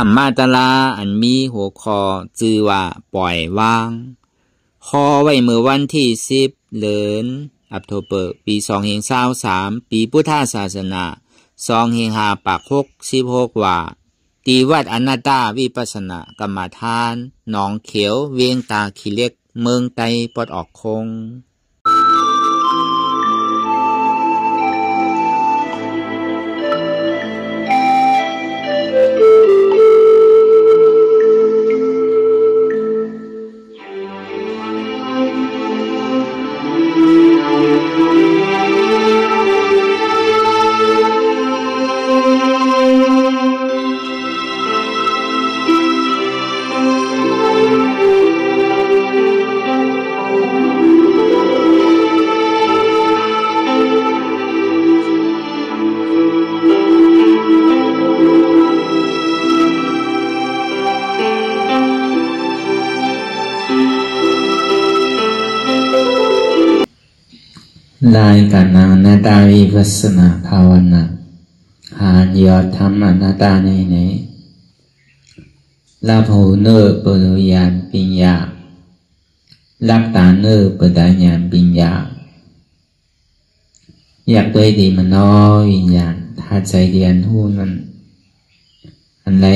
รรมาตราอันมีหัวข้อชื่อว่าปล่อยวางขอไว้เมื่อวันที่10 เดือนอัโทเบอร์ปี2023ปีพุทธศาสนา2-5 ปาก6-16ว่าตีวัดอนัตตาวิปัสสนากรรมฐานหนองเขียวเวียงตาขี้เหล็กเมืองไตปลดออกคงรายการอนัตตาวิปัสสนาภาวนาหายอดธรรมอนัตตาในไหนรับหูเนอเปิดญาณปัญญารับตาเนอเปิดญาณปัญญาอยากด้วยดีมันน้อยวิญญาณถ้าใจเรียนหูนั้นอันไหน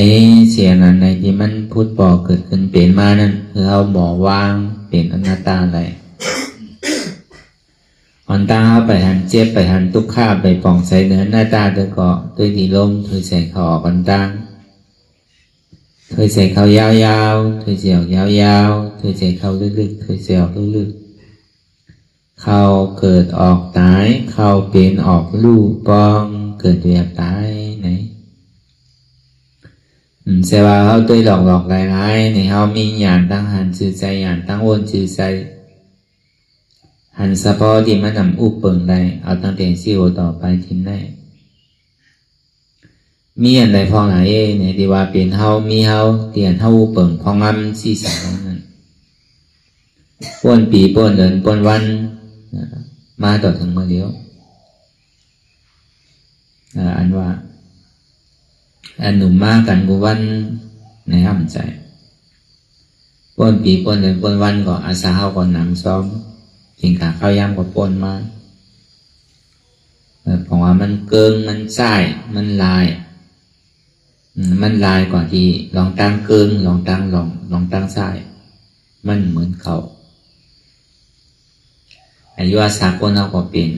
เสียงอันไหนที่มันพูดบอกเกิดขึ้นเป็นมานั้นคือเอาหมอวางเป็นอนัตตาอะไรอันตาเอาไปหันเจ็บไปหันทุกข้าไปป่องใส่เนื้อหน้าตาเธอก็ด้วยดีลมเธอใส่เขาออกอันตาเธอใส่เขายาวๆเธอเสียวยาวๆเธอใส่เขาลึกๆเธอเสียวลึกๆเขาเกิดออกตายเขาเป็นออกลูกปองเกิดเวียบตายไหนเสียว่าเขาตัวหลอกหลายๆในเขามีหยาดตั้งหันชื่อใจหยาดตั้งวนชื่อใจหันสะพอที่มันนำอุปเปิงได้เอาตั้งแต่ซี่โอต่อไปทิ้งได้มีอันใดพองไหนเนี่ยที่ว่าเป็นเฮามีเฮาเตียนเฮาอุปเปิงพองงำซี่สองนั้นป้วนปีป้วนเดือนป้วนวันมาต่อถึงเมื่อเดียวอันว่าอันหนุ่มมากันกูวันในห้ามใจป้วนปีป้วนเดือนป้วนวันก็อาสาเฮาก่อนนำซ้อมถึงขาเข้าย่ำกับปนมาเพราะว่ามันเกิงมันใส่มันลายกว่าที่ลองตั้งเกิงลองตั้งใส่มันเหมือนเขาอายุอาสาคนเอาก็เป็น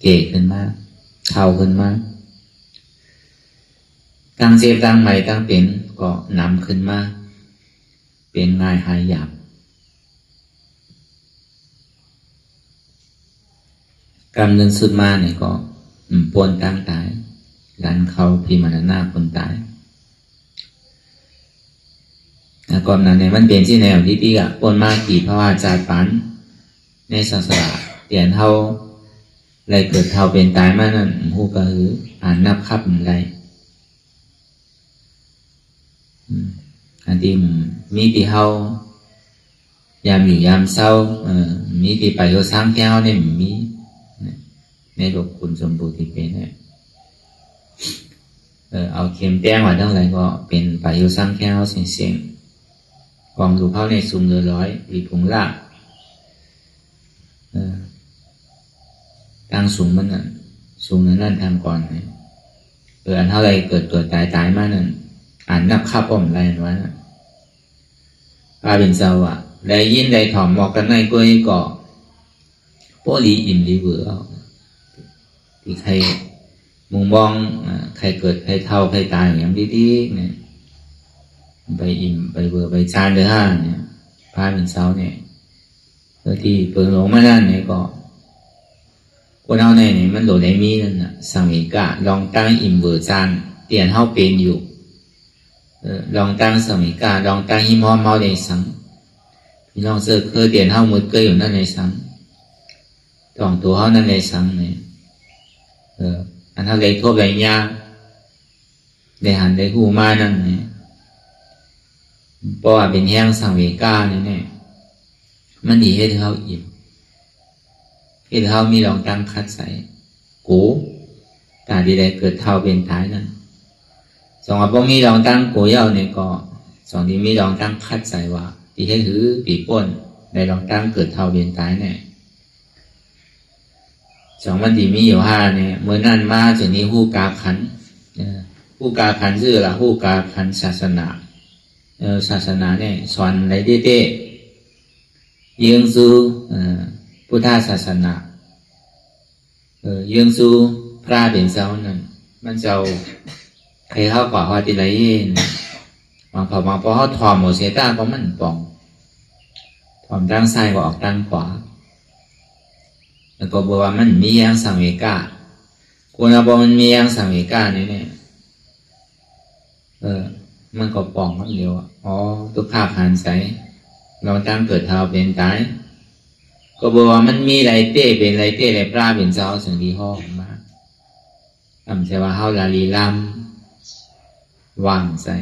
เก๋ขึ้นมาเข้าขึ้นมาตั้งเซฟตั้งใหม่ตั้งเป็นก็นำขึ้นมาเป็นง่ายหายหยาบกำเนิดสุดมาเนี่ยก็ปนตั้งตายหลันเขาพิมานหน้าคนตายก่อนนั้นเนี่ยมันเป็นที่แนวที่อ่ะปนมากี่เพราะว่าจาดปันในศาสนาเปลี่ยนเท่าอะไรเกิดเท่าเป็นตายมานั่นหูกระหืออ่านนับคับอะไรอันที่มีที่เท่ายามอยู่ยามเศร้ามีที่ไปโยสร้างแก้วเนี่ยมีในโลกคุณสมบูรณ์ที่เป็นเนี่ยเอาเข็มแป้งมาทั้งหลายก็เป็นไปโยสร้างแก้วเสียงกองถูกเข้าในซุ่มเรือร้อยวีผงละตั้งสูงมันสูงนั่นทำก่อนอันเท่าไรเกิดตัวตายมานั่นอ่านนับข้าป้อมไรวะนะป้าเป็นเจ้าอ่ะได้ยินได้ถ่อมบอกกันในกล้วยก็โปลีอิ่มดีเบื่อที่ใครมุงมองใครเกิดใครเท่าใครตายอย่างดีๆเนี่ยไปอิ่มไปเบื่อไปชานเดือห้าเนี่ยพาเป็นเสาเนี่ยที่เปิดหลงมาด้านเนี่ยก็คนเอาเนี่ยมันโดดได้มีนั่นน่ะสังเกตลองตั้งอิ่มเบื่อจานเปลี่ยนเท่าเป็นอยู่ลองตั้งสังเกตลองตั้งหิมะเมาในสังพี่ลองเจอเคยเปลี่ยนเท่ามืดเกยอยู่นั่นในสังต้องตัวเขานั่นในสังเนี่ยอันเท่าไรทั่วไรยากได้หันได้หูมานั่นเนี่ยเพราะว่าเป็นแห้งสังเวกาเนี่ยมันดีให้เขาอิ่มให้เขามีลองตั้งคัดใส่กูตาดีใดเกิดเท่าเป็นท้ายนั้น สองพวกนี้ลองตั้งกูเย่าเนี่ยก็สองที่มีลองตั้งคัดใส่ว่าปีให้ถือปีป้นในลองตั้งเกิดเท่าเวียนตายเนี่ยสองวันที่มีอยู่ห้าเนี่ยเมื่อนั่นมาจากนี้หู้กาขันหู้กาขันชื่อละหู้กาขันศาสนาศาสนาเนี่ยสอนอะไรเด้ๆยืงซูพุทธศาสนายืงซูพระเป็นเจ้านั่นมันเจ้าใครเข้ากว่าเขาที่ไหนบางพอเขาถอมหมดเสียตาก็มันป่องถอมตั้งซ้ายก็ออกตั้งขวาแล้วก็บอกว่ามันมีอย่างสังเวกาคนเราบอกมันมีอย่างสังเวกาเนี่ยมันก็ป่องมันเดียวอ๋อทุกข้าผ่านใสเราตั้งเกิดเท่าเป็นตายก็บอกว่ามันมีไรเต้เป็นไรเต้ไรปลาเป็นเจ้าสิ่งที่ห้องมาทำใช่ว่าเฮาลาลีลำวางใส่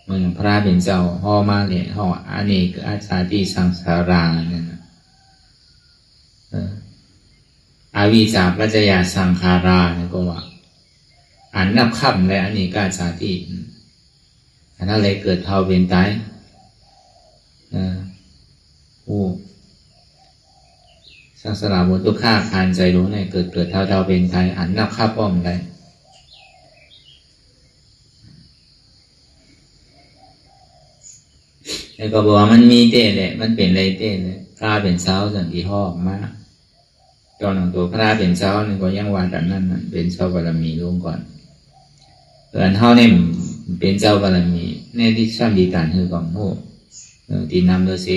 เหมือนพระเป็นเจ้าห่อมาเนี่ยห่ออันนี้คืออาชาติสังสาราเนี่ยนะอาวิจาปัจจยาสังขาราเนี่ยก็ว่าอันนับคำเลยอันนี้ก็อาชาติอันนั้นเลยเกิดเท่าเป็นตายสังสารวัฏทุกข้าคานใจรู้เนี่ยเกิดเท่าเป็นตายอันนับข้าป้อมได้แต่ก็บอกว่ามันมีเต้เลยมันเป็นไรเต้เลยพระเป็นเช้าสันติห้องมากตอนของตัวพระเป็นเช้านี่ก็ยังว่าแต่นั้นเป็นเช้าบารมีลงก่อนเอินเท่าเนี่ยเป็นเจ้าบารมีในที่ช่างดีการคือของโม่ตีนำโดยเส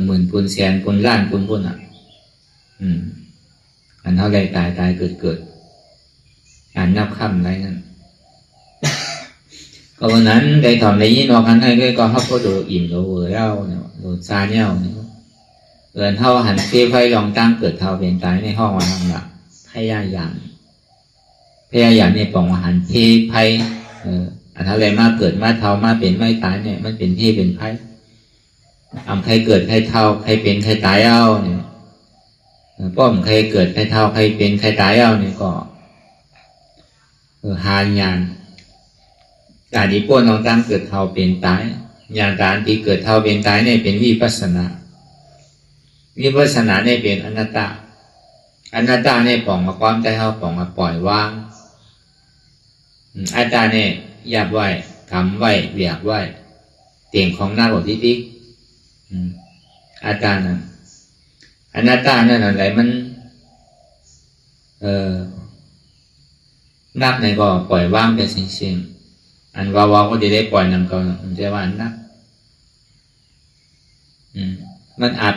หมื่นปุนแสนปุนล้านปุนอ่ะอันเท่าไรตายเกิดอันนับคำไรนั่นก็วันนั้นได้ถอนในยี่นอกันให้ก็เขาก็ดูอิ่มดูเวอร์เล่าเนี่ยดูซาเนี่ยเอินเท่าหันเทไฟลองตั้งเกิดเท่าเป็นตายในห้องวันนั้นละพยายามเนี่ยปองหันเทไฟอันเท่าไรมาเกิดมาเท่ามาเป็นไม่ตายเนี่ยมันเป็นเทเป็นไฟใครเกิดใครเท่าใครเป็นใครตายเอาเนี่ยป้อมใครเกิดใครเท่าใครเป็นใครตายเอาเนี่ยก็หายานการที่พวกน้องตั้งเกิดเท่าเป็นตายอย่างการที่เกิดเท่าเป็นตายเนี่ยเป็นวิปัสสนาเนี่ยเป็นอนัตตาเนี่ยปล่องมาความใจเขาปล่องมาปล่อยวางอัตตาเนี่ยหยาบไว้ทำไว้เบียกไว้เตียงของหน้าบทที่ติ๊กอัตตานั้นอนัตตานั่นอะไรมันนับในก็ปล่อยวางไปสิ่งอันวาวก็จะได้ปล่อยนำก่อนมันจะว่าอันนักมันอัด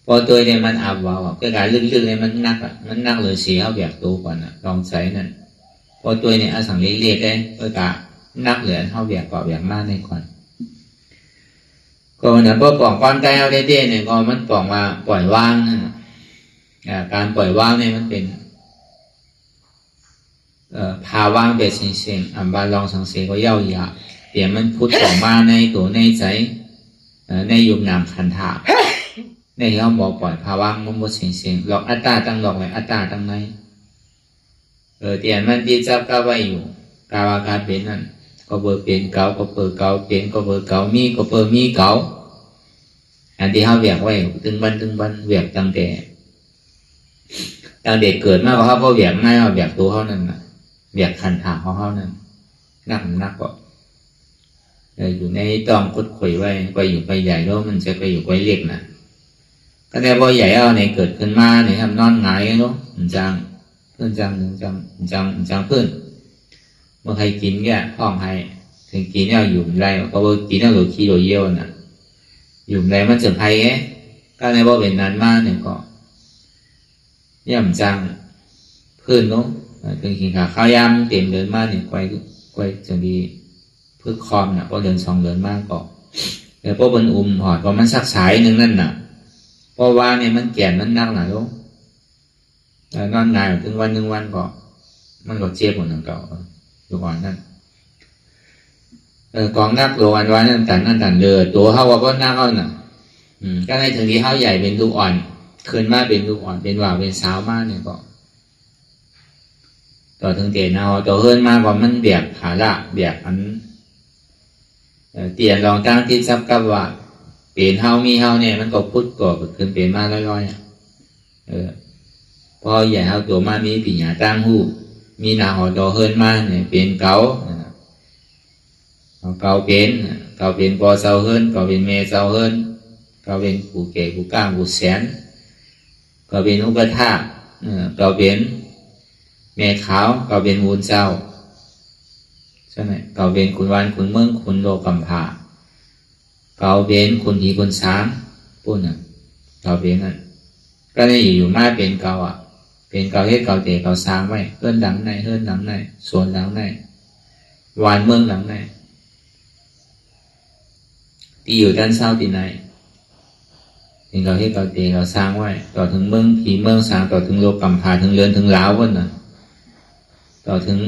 พอตัวเนี่ยมันอับวาวก็การลึกๆเนี่ยมันนักเลยเสียเอาแบบตัวก่อนลองใส่นั่นพอตัวเนี่ยอาศัยเรียกได้ก็การนักเหลือเท่าแบบก่อแบบมากในก่อนก็เนี่ยพอปล่องความใจเอาได้เนี่ยก็มันปล่องมาปล่อยว่างการปล่อยว่างเนี่ยมันเป็นพาว่างเป็นสิ่งอันบาลองสังเสก็เย่าหยาเดี๋ยวมันพุทธออกมาในตัวในใจในยุบนามขันธาในที่เขาบอกปล่อยภาว่างมันหมดสิ่งหลอกอัตตาตั้งหลอกไว้อัตตาตั้งไหนเดี๋ยวมันดีจับก็ไว้อยู่กาวาการเป็นนั่นก็เบอร์เป็นเก่าก็เบอร์เก่าเป็นก็เบอร์เก่ามีก็เบอร์มีเก่าอันที่เขาเวียกไว้ตึงบันเวียกตั้งแต่เกิดมากกว่าเขาเวียกง่ายกว่าเวียกตัวเขานั่นนะเวียกขันธาของเขานั่นนักก็อยู่ในต้องคุดคุยไว้ไปอยู่ไปใหญ่แล้วมันจะไปอยู่ไปเล็กนะก็แต่พอใหญ่เอาในเกิดขึ้นมาในทำนอนหงายเนาะจังเพื่อนจังเพื่อนเมื่อใครกินแก่ห้องให้ถึงกินเนี่ยอยู่ไรก็ว่ากินเนี่ยหรือขี้โดยเยี่ยวน่ะอยู่ไรมันจะใครแก่ก็ในว่าเป็นนั้นมากเนี่ยก็ย่ำจังเพื่อนเนาะถึงกินข้าวยำเต็มเดินมากเนี่ยไกวจะดีเพื่อคอมน่ะก็เดิน2 เดือนมากก็แต่พวกบนหอดก็มันสักสายนึงนั่นน่ะเพราะว่าเนี่ยมันแก่นมันนักหนาลูกนอนงายถึงวันก็มันก็เจ็บหมดหนึ่งเก่าอยู่ก่อนนั่นกองนักตัววันนั่นแต่เดือตัวเขาว่าก็นักเอาน่ะก็ให้ถึงที่เขาใหญ่เป็นลูกอ่อนขึ้นมาเป็นลูกอ่อนเป็นว่าเป็นสาวมากเนี่ยก็ ต่อถึงเตียนเอาต่อเฮิรนมากกว่ามันเบียกขาละเบียกอันเตียนลองตั้งที่ซับกับว่าเปลี่ยนเฮามีเฮาเนี่ยมันก็พุทธก่อขึ้นเปลี่ยนมาลอยๆพอใหญ่เฮาตัวมามีปีหยาตั้งหูมีนาหอต่อเฮิรนมาเนี่ยเปลี่ยนเก่าเก่าเป็นปอเสาเฮิรนเก่าเป็นเมเสาเฮิรนเก่าเป็นกูเก๋กูก้างกูแสนเก่าเป็นอุปถาเก่าเป็นเมขาวเก่าเป็นวุ้นเจ้าใช่ไหมเก่าเป็นคุณวันคุณเมืองคุณโลกัมพาเก่าเป็นคุณทีคุณช้างปุ่นเก่าเป็นนั่นก็ได้อยู่มาเป็นเก่าเป็นเก่าเฮ็ดเก่าเตะเก่าช้างไว้เฮิรนหลังในเฮิรนหลังในสวนหลังในวานเมืองหลังในที่อยู่ด้านเศร้าที่ไหนเป็นเก่าเฮ็ดเก่าเตะเก่าช้างไว้ต่อถึงเมืองผีเมืองช้างต่อถึงโลกัมพาถึงเรือนถึงล้าวพุ่นต่อถึง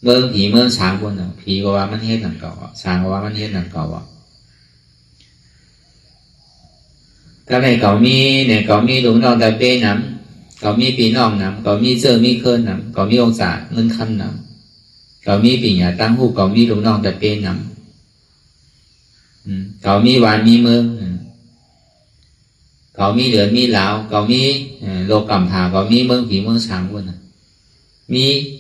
เมืองผีเมืองช้างพุ่นผีก็ว่ามันเฮ็ดหนังเก่าช้างก็ว่ามันเฮ็ดหนังเก่าก็ในเก่ามีเนี่ยเก่ามีลุงน้องแต่เป้น้ำเก่ามีปีน้องน้ำเก่ามีเจอมีเคินน้ำเก่ามีองศาเงินคำน้ำเก่ามีปีหยาตั้งหูเก่ามีลุงน้องแต่เป้น้ำเก่ามีหวานมีเมืองเก่ามีเหลือมีเหลาเก่ามีโลกัมพาเก่ามีเมืองผีเมืองช้างพุ่น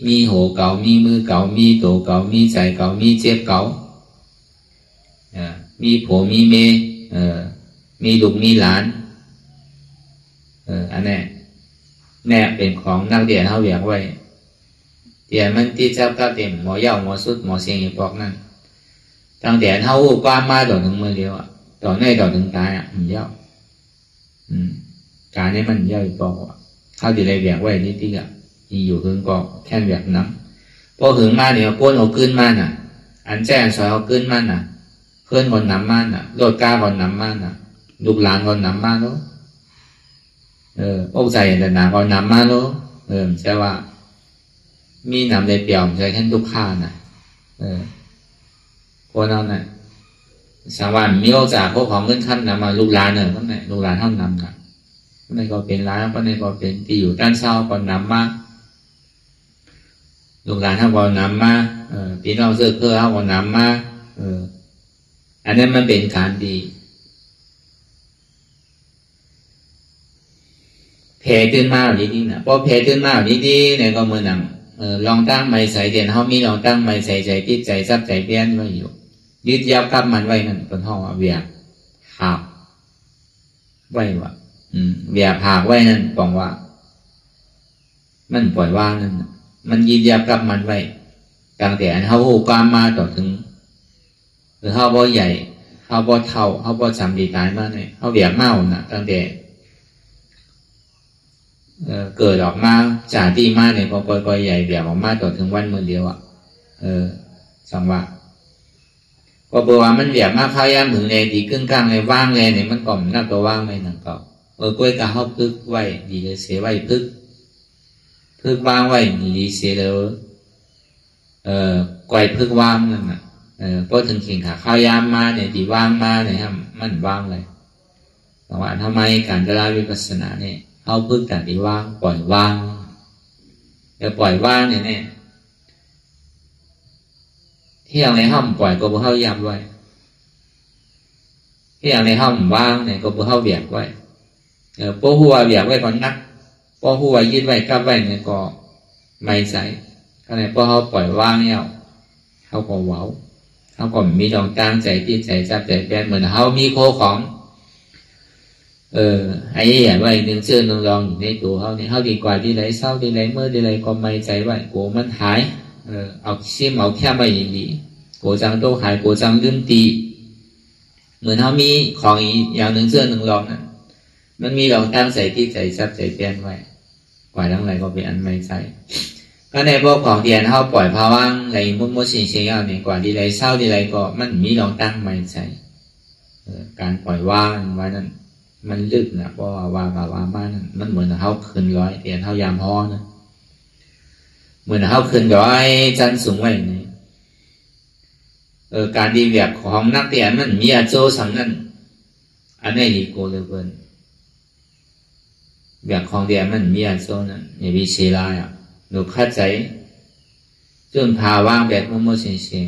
มีโหเก่ามีมือเก่ามีโตเก่ามีใจเก่ามีเจ็บเก่ามีผัวมีเมมีลูกมีหลานอันนี้แน่เป็นของนักเรียนเขาเรียกไว้เรียนมันที่เจ้าก็เต็มหมอเย่าหมอสุดหมอเสียงอย่างพวกนั้นตั้งแต่เขาความมาต่อถึงมือเดียวต่อในต่อถึงตายมันเย่าการนี้มันเย่าอีกพวกเขาจะได้เรียกไว้นิดที่อยู่หึงก็แค่เรียกน้ำพอหึงมาเนี่ยก้นเอาขึ้นมาอันแจ้งสอยเอาขึ้นมาเพื่อนคนน้ำมาโลดก้าคนน้ำมาลูกหลานคนน้ำมาโน้อกใจแต่หนาคนน้ำมาโน้ใช่ว่ามีน้ำในเปี่ยมใช่แค่ทุกข้าคนเราสามวันมีโอกาสพวกของเงินขั้นนำมาลูกหลานก็ไหนลูกหลานท่านนำก็ในก็เป็นร้านก็ในก็เป็นที่อยู่ด้านเศร้าก็นำมาลูกหลานท่านก็นำมาพี่น้องเสื้อเพื่อเขาก็นำมาอันนั้นมันเป็นการดีแผ่ขึ้นมาแบบนี้นะพอแผ่ขึ้นมาแบบนี้เนี่ยก็เหมือนลองตั้งไม่ใส่เด่นเขามีลองตั้งไม่ใส่ใจติดใจซับใจเปี้ยนไว้อยู่ยึดยับกับมันไว้นั่นเป็นห้องเวียหักไว้ว่าเวียหักไว้นั่นบอกว่ามันปล่อยว่างนั่นมันยึดยับกับมันไว้ตั้งแต่เขาหูความมาต่อถึงหรือเขาบ่ใหญ่เขาบ่เท่าเขาบ่จำดีตายมากเลยเขาเวียเมาตั้งแต่เกิดออกมาจากที่มาเนี่ยพอปล่อยใหญ่เวียออกมาต่อถึงวันมือเดียวสังวะก็บอกว่ามันเวียมาเข้ายามถึงเลยดีครึ่งกลางเลยว่างเลยเนี่ยมันก่อมนักตัวว่างไม่หนังก็กล้วยกะเขาพึกไว้ดีเลยเสียไว้พึกว่างไว้ดีเสียแล้วกล้วยพึกว่างนั่นพอถึงเข่งขาเข้ายามมาเนี่ยดีว่างมาเนี่ยครับมันว่างเลยแต่ว่าทำไมการเจริญวิปัสสนาเนี่ยเขาพึกแต่ดีว่างปล่อยว่างแต่ปล่อยว่างเนี่ยที่อย่างในห้องปล่อยก็บ่เข้ายามไว้ที่อย่างในห้องว่างเนี่ยก็บ่เข้าเบียกไว้พวกหัวเบียกไว้ก่อนนักพวกหัวยึดไว้กับไว้เนี่ยก็ไม่ใส่ก็ในพวกเขาปล่อยว่างเนี่ยเขาก็เว้าเขาก็มีดองตั้งใจที่ใจจับใจแปลนเหมือนเขามีโคของไอ้ใหญ่ไว้หนึ่งเชื่อหนึ่งลองอยู่ในตัวเขาเนี่ยเขาดีกว่าดีไรเศร้าดีไรเมื่อดีไรก็ไม่ใจไว้โกมันหายเอาชิมเอาแค่ไม่ดีโกจังโตหายโกจังลืมตีเหมือนเขามีของอีกอย่างหนึ่งเชื่อหนึ่งลองมันมีลองตั้งใจที่ใจจับใจแปลนไว้กว่าทั้งหลายก็เป็นอันไม่ใจก็ในพวกของเดียนเขาปล่อยภาวะในมุดสิ่งเชียงเนี่ยกว่าดีไรเศร้าดีไรก็มันมีลองตั้งไม่ใจการปล่อยว่างไว้นั้นมันลึกนะเพราะว่ามานั่นมันเหมือนเขาคืนร้อยเดียนเขายามฮ้อนะเหมือนเขาคืนร้อยจันสูงไว้นี่การดีเวียกของนักเรียนมันมีอาโจสังนั้นอันนี้ดีโกเลยเพิ่นเวียกของเรียนมันมีอาโจนั้นอย่าวิเชลายหนูเข้าใจ ซึ่งภาวะแบบโมโมเสียง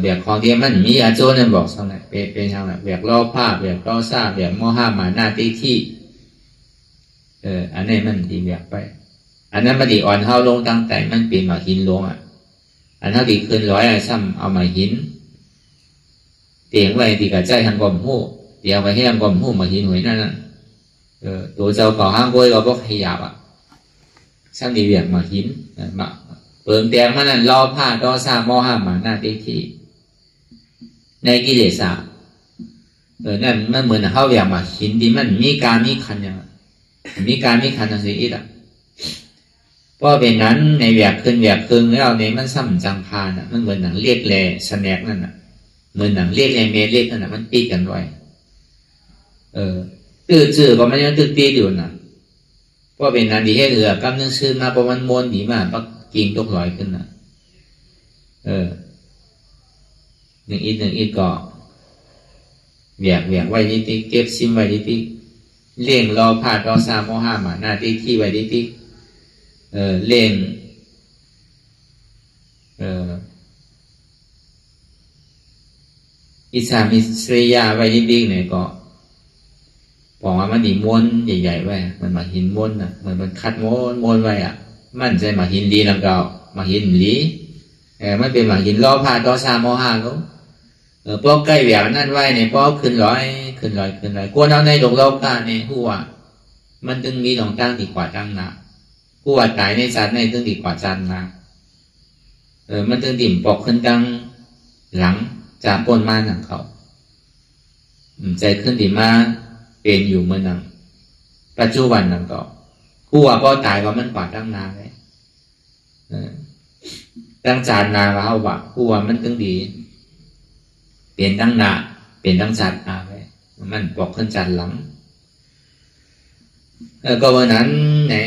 แบบของที่มันมีอาโจนั่นบอกสักหน่อยเป็นทางแบบแบบล้อผ้าแบบล้อซ่าแบบโมห้ามาหน้าตีที่อันนี้มันดีแบบไปอันนั้นมันดีอ่อนเท่าลงตั้งแต่มันเปลี่ยนมาหินลงอันเท่าดีขึ้นร้อยซ้ำเอามาหินเตียงไว้ดีกับใจทางกลมหูเตียงไว้ให้ทางกลมหูมาหินหน่วยนั่นตัวเจ้าก่อห้างก้อยเราก็ขยับซ้ำดีแบบมาหินมาเปิงเตียงมันนั่นล้อผ้าล้อซ่าโมห้ามาหน้าตีที่ในกิเลสนั่นมันเหมือนเข้าแบบมาหินดีมันมีการมีคันอย่างมีการมีคันอะไรอีกเพราะเป็นนั้นในแหวกขึ้นแหวกคืนแล้วในมันซ้ำจังพานมันเหมือนหนังเรียกแลสแนกนั่นเหมือนหนังเรียกแลเมเรียกนั่นมันตีกันไว้ตื้อก็มันยังตีอยู่เพราะเป็นนั้นดีให้เหลือกำนึงซื้อมาประมาณมนดีมากปักกิ่งตกลอยขึ้นหนึ่งอีกก็แหวกไว้ดิเก็บซิมไว้ดิเลี้ยงรอพาดรอซาโมห้ามาหน้าที่ไว้ดิเลี้ยงอิสามิสริยาไว้ดิเนี่ยก็บอกว่ามันดีม้วนใหญ่ๆไว้มันมาหินม้วนเหมือนมันคัดม้วนไว้มันใจมาหินดีแล้วก็มาหินหลีไม่เป็นมาหินรอพาดรอซาโมห้าก็พวกใกล้แหวกนั่นไว้เนี่ยพอขึ้นร้อยกวนเอาในโลกโลกาเนี่ยหัวมันตึงมีหลงตั้งดีกว่าตั้งนะหัวตายในจันในตึงดีกว่าจันนะมันตึงดิ่มปอกขึ้นตั้งหลังจากปนมาหนังเขาใจขึ้นดีมาเป็นอยู่เมื่อนังปัจจุบันนังก็หัวก็ตายก็มันกว่าตั้งนาเลยตั้งจานนาเขาว่าหัวมันตึงดีเปลี่ยนตั้งนาเปลี่ยนตั้งจัดนาไว้มันบอกขึ้นจัดหลังก็วันนั้นเนี่ย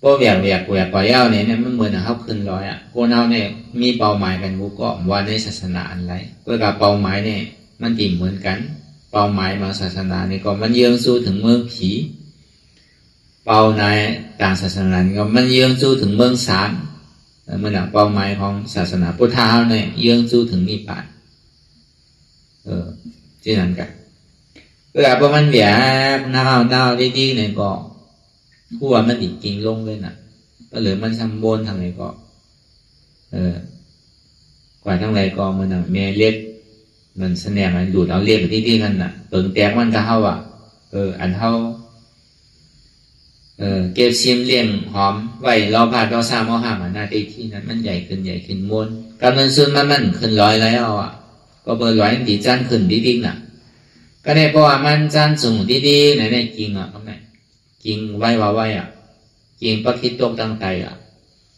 พวกแหวกกว่าเย้าเนี่ยมันเหมือนเขาขึ้นร้อยพวกเราเนี่ยมีเป้าหมายกันบุก็ว่าในศาสนาอะไรเพื่อกับเป้าหมายเนี่ยมันติ่มเหมือนกันเป้าหมายมาศาสนาเนี่ยก็มันเยื่องสู้ถึงเมืองผีเป้าในต่างศาสนาก็มันเยื่องสู้ถึงเมืองสารเมื่อหนังเป้าหมายของศาสนาพุทธะเนี่ยเยื่องสู้ถึงนิพพานที่นั่นกันเพราะมันแหวกหน้าดีๆเนี่ยก็หัวมันติดกิ่งลงเลยก็เหลือมันทำบนทางไหนก็กว่าทั้งไรก็มันเมียเล็กมันแสดงมันดูดเอาเรียกที่กันเปิงแตกมันก็เท่าอันเท่าเก็บซิมเลี้ยงหอมไว้รอพาดรอซาโมห้ามาหน้าที่นั้นมันใหญ่ขึ้นม้วนกำลังซื้อมันขึ้นร้อยแล้วก็เบอร์ร้อยดีจานขึ้นดีก็ได้เพราะว่ามันจานสูงดีๆในจริงตรงไหนจริงไว้จริงปักขีตกตั้งใจ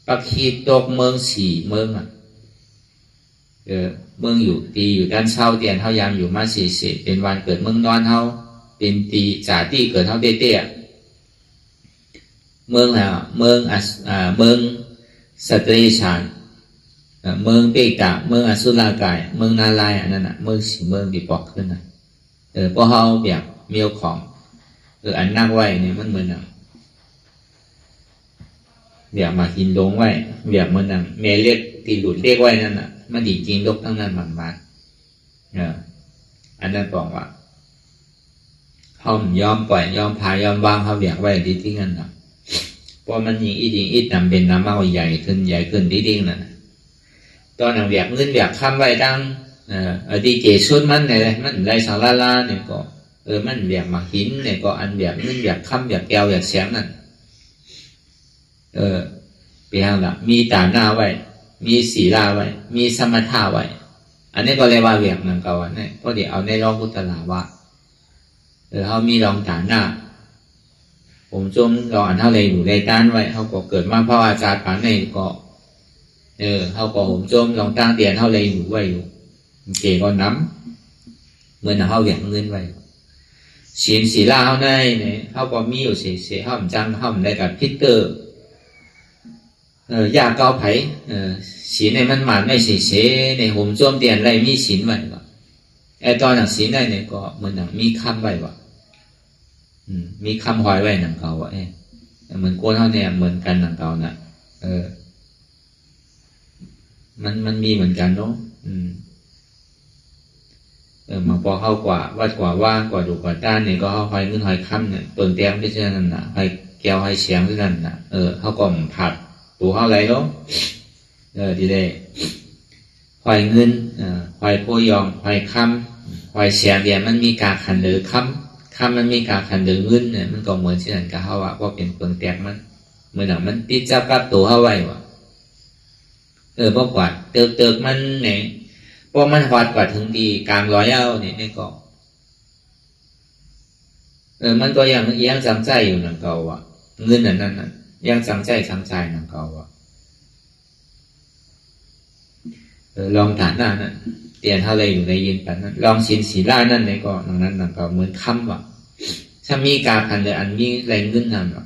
ปักขีตกเมืองสี่เมืองเมืองอยู่ตีอยู่ด้านเช้าเตียนเท่ายามอยู่มาสี่เป็นวันเกิดเมืองนอนเท่าเป็นตีจ่าตีเกิดเท่าเตี้ยเมืองแล้วเมืองสตรีชานเมืองเปกะเมืองอสุรากายเมืองนาลายนั่นเมืองสี่เมืองดีปอกขึ้นเพราะเขาแบบเมียวของอันนั่งไว้เนี่ยมันเหมือนแบบมาหินลงไว้แบบเหมือนเมเล็กตีหลุดเรียกไว้นั่นมันดีจริงลกทั้งนั้นบางอันนั้นบอกว่าเขายอมปล่อยยอมพายอมวางเขาแบบไว้ดีที่นั่นเพราะมันยิงอีนำเป็นน้ำมากใหญ่ขึ้นดีๆนั่นตอนนั้นแบบเงินแบบค้ำไว้ดังดีเจชุดมันเนี่ยมันได้สารลาเนี่ยก็มันแบบมาหินเนี่ยก็อันแบบเงินแบบค้ำแบบแก้วแบบเสียงนั่นเปลี่ยนละมีตาหน้าไว้มีศีลาไว้มีสมถะไว้อันนี้ก็เรียกว่าเวียงนั่นก็ว่าเนี่ยเพราะเดี๋ยวเอาในรองพุทธลาว่าเขามีรองตาหน้าผมจมรองอันเท่าไรอยู่ในด้านไว้เขาก็เกิดมาเพราะอาจารย์ป่านในก็เขาก็ผมจมรองตั้งเตียนเท่าไรอยู่ไว้อยู่เก๋ก็น้ำเมื่อเขาเวียงเงินไว้ศีลาเขาได้เนี่ยเขาก็มีอยู่เสียเขาจังเขาได้กับพิเตอร์ยาเกาไผ่ศีลในมันหมานไม่เสียในผมจมเตียนไรมีศีลไว้ก็ตอนหนังศีลได้เนี่ยก็เหมือนหนังมีคำไว้ว่ามีคำหอยไว้หนังเก่าว่าเหมือนโก้เท่าเนี่ยเหมือนกันหนังเก่านะ มันมีเหมือนกันเนาะมาพอเข้ากว่าวัดกว่าว่างกว่าดูกว่าด้านเนี่ยก็เขาหอยเงินหอยค่ำเนี่ยต้นแต้มที่เช่นนั้นน่ะหอยแก้วหอยเฉียงที่นั่นน่ะเขาก็ผัดปูเข้าไรเนาะทีเดียหอยเงินหอยโพยองหอยค่ำหอยเฉียงเดียมันมีการขันหรือค่ำมันมีการขันหรือเงินเนี่ยมันก็เหมือนเช่นนั้นกับเขาว่าเป็นต้นแต้มมันเหมือนมันติดจับกับตัวเข้าไว้ว่ะเพราะกว่าเติกมันเนี่ยพวกมันหอดกว่าถึงดีกลางร้อยเอาเนี่ยนี่ก็มันก็ยังสังใจอยู่นั่นเก่าอ่ะเงินนั่นยังสังใจนั่นเก่าอ่ะลองฐานหน้านั่นเตียนเท่าไรอยู่ในยินปันนั้นลองสินสีล่านั่นนี่ก็นั่นเก่าเหมือนคำว่ะถ้ามีการพันเลยอันมีแรงเงินนั่นว่ะ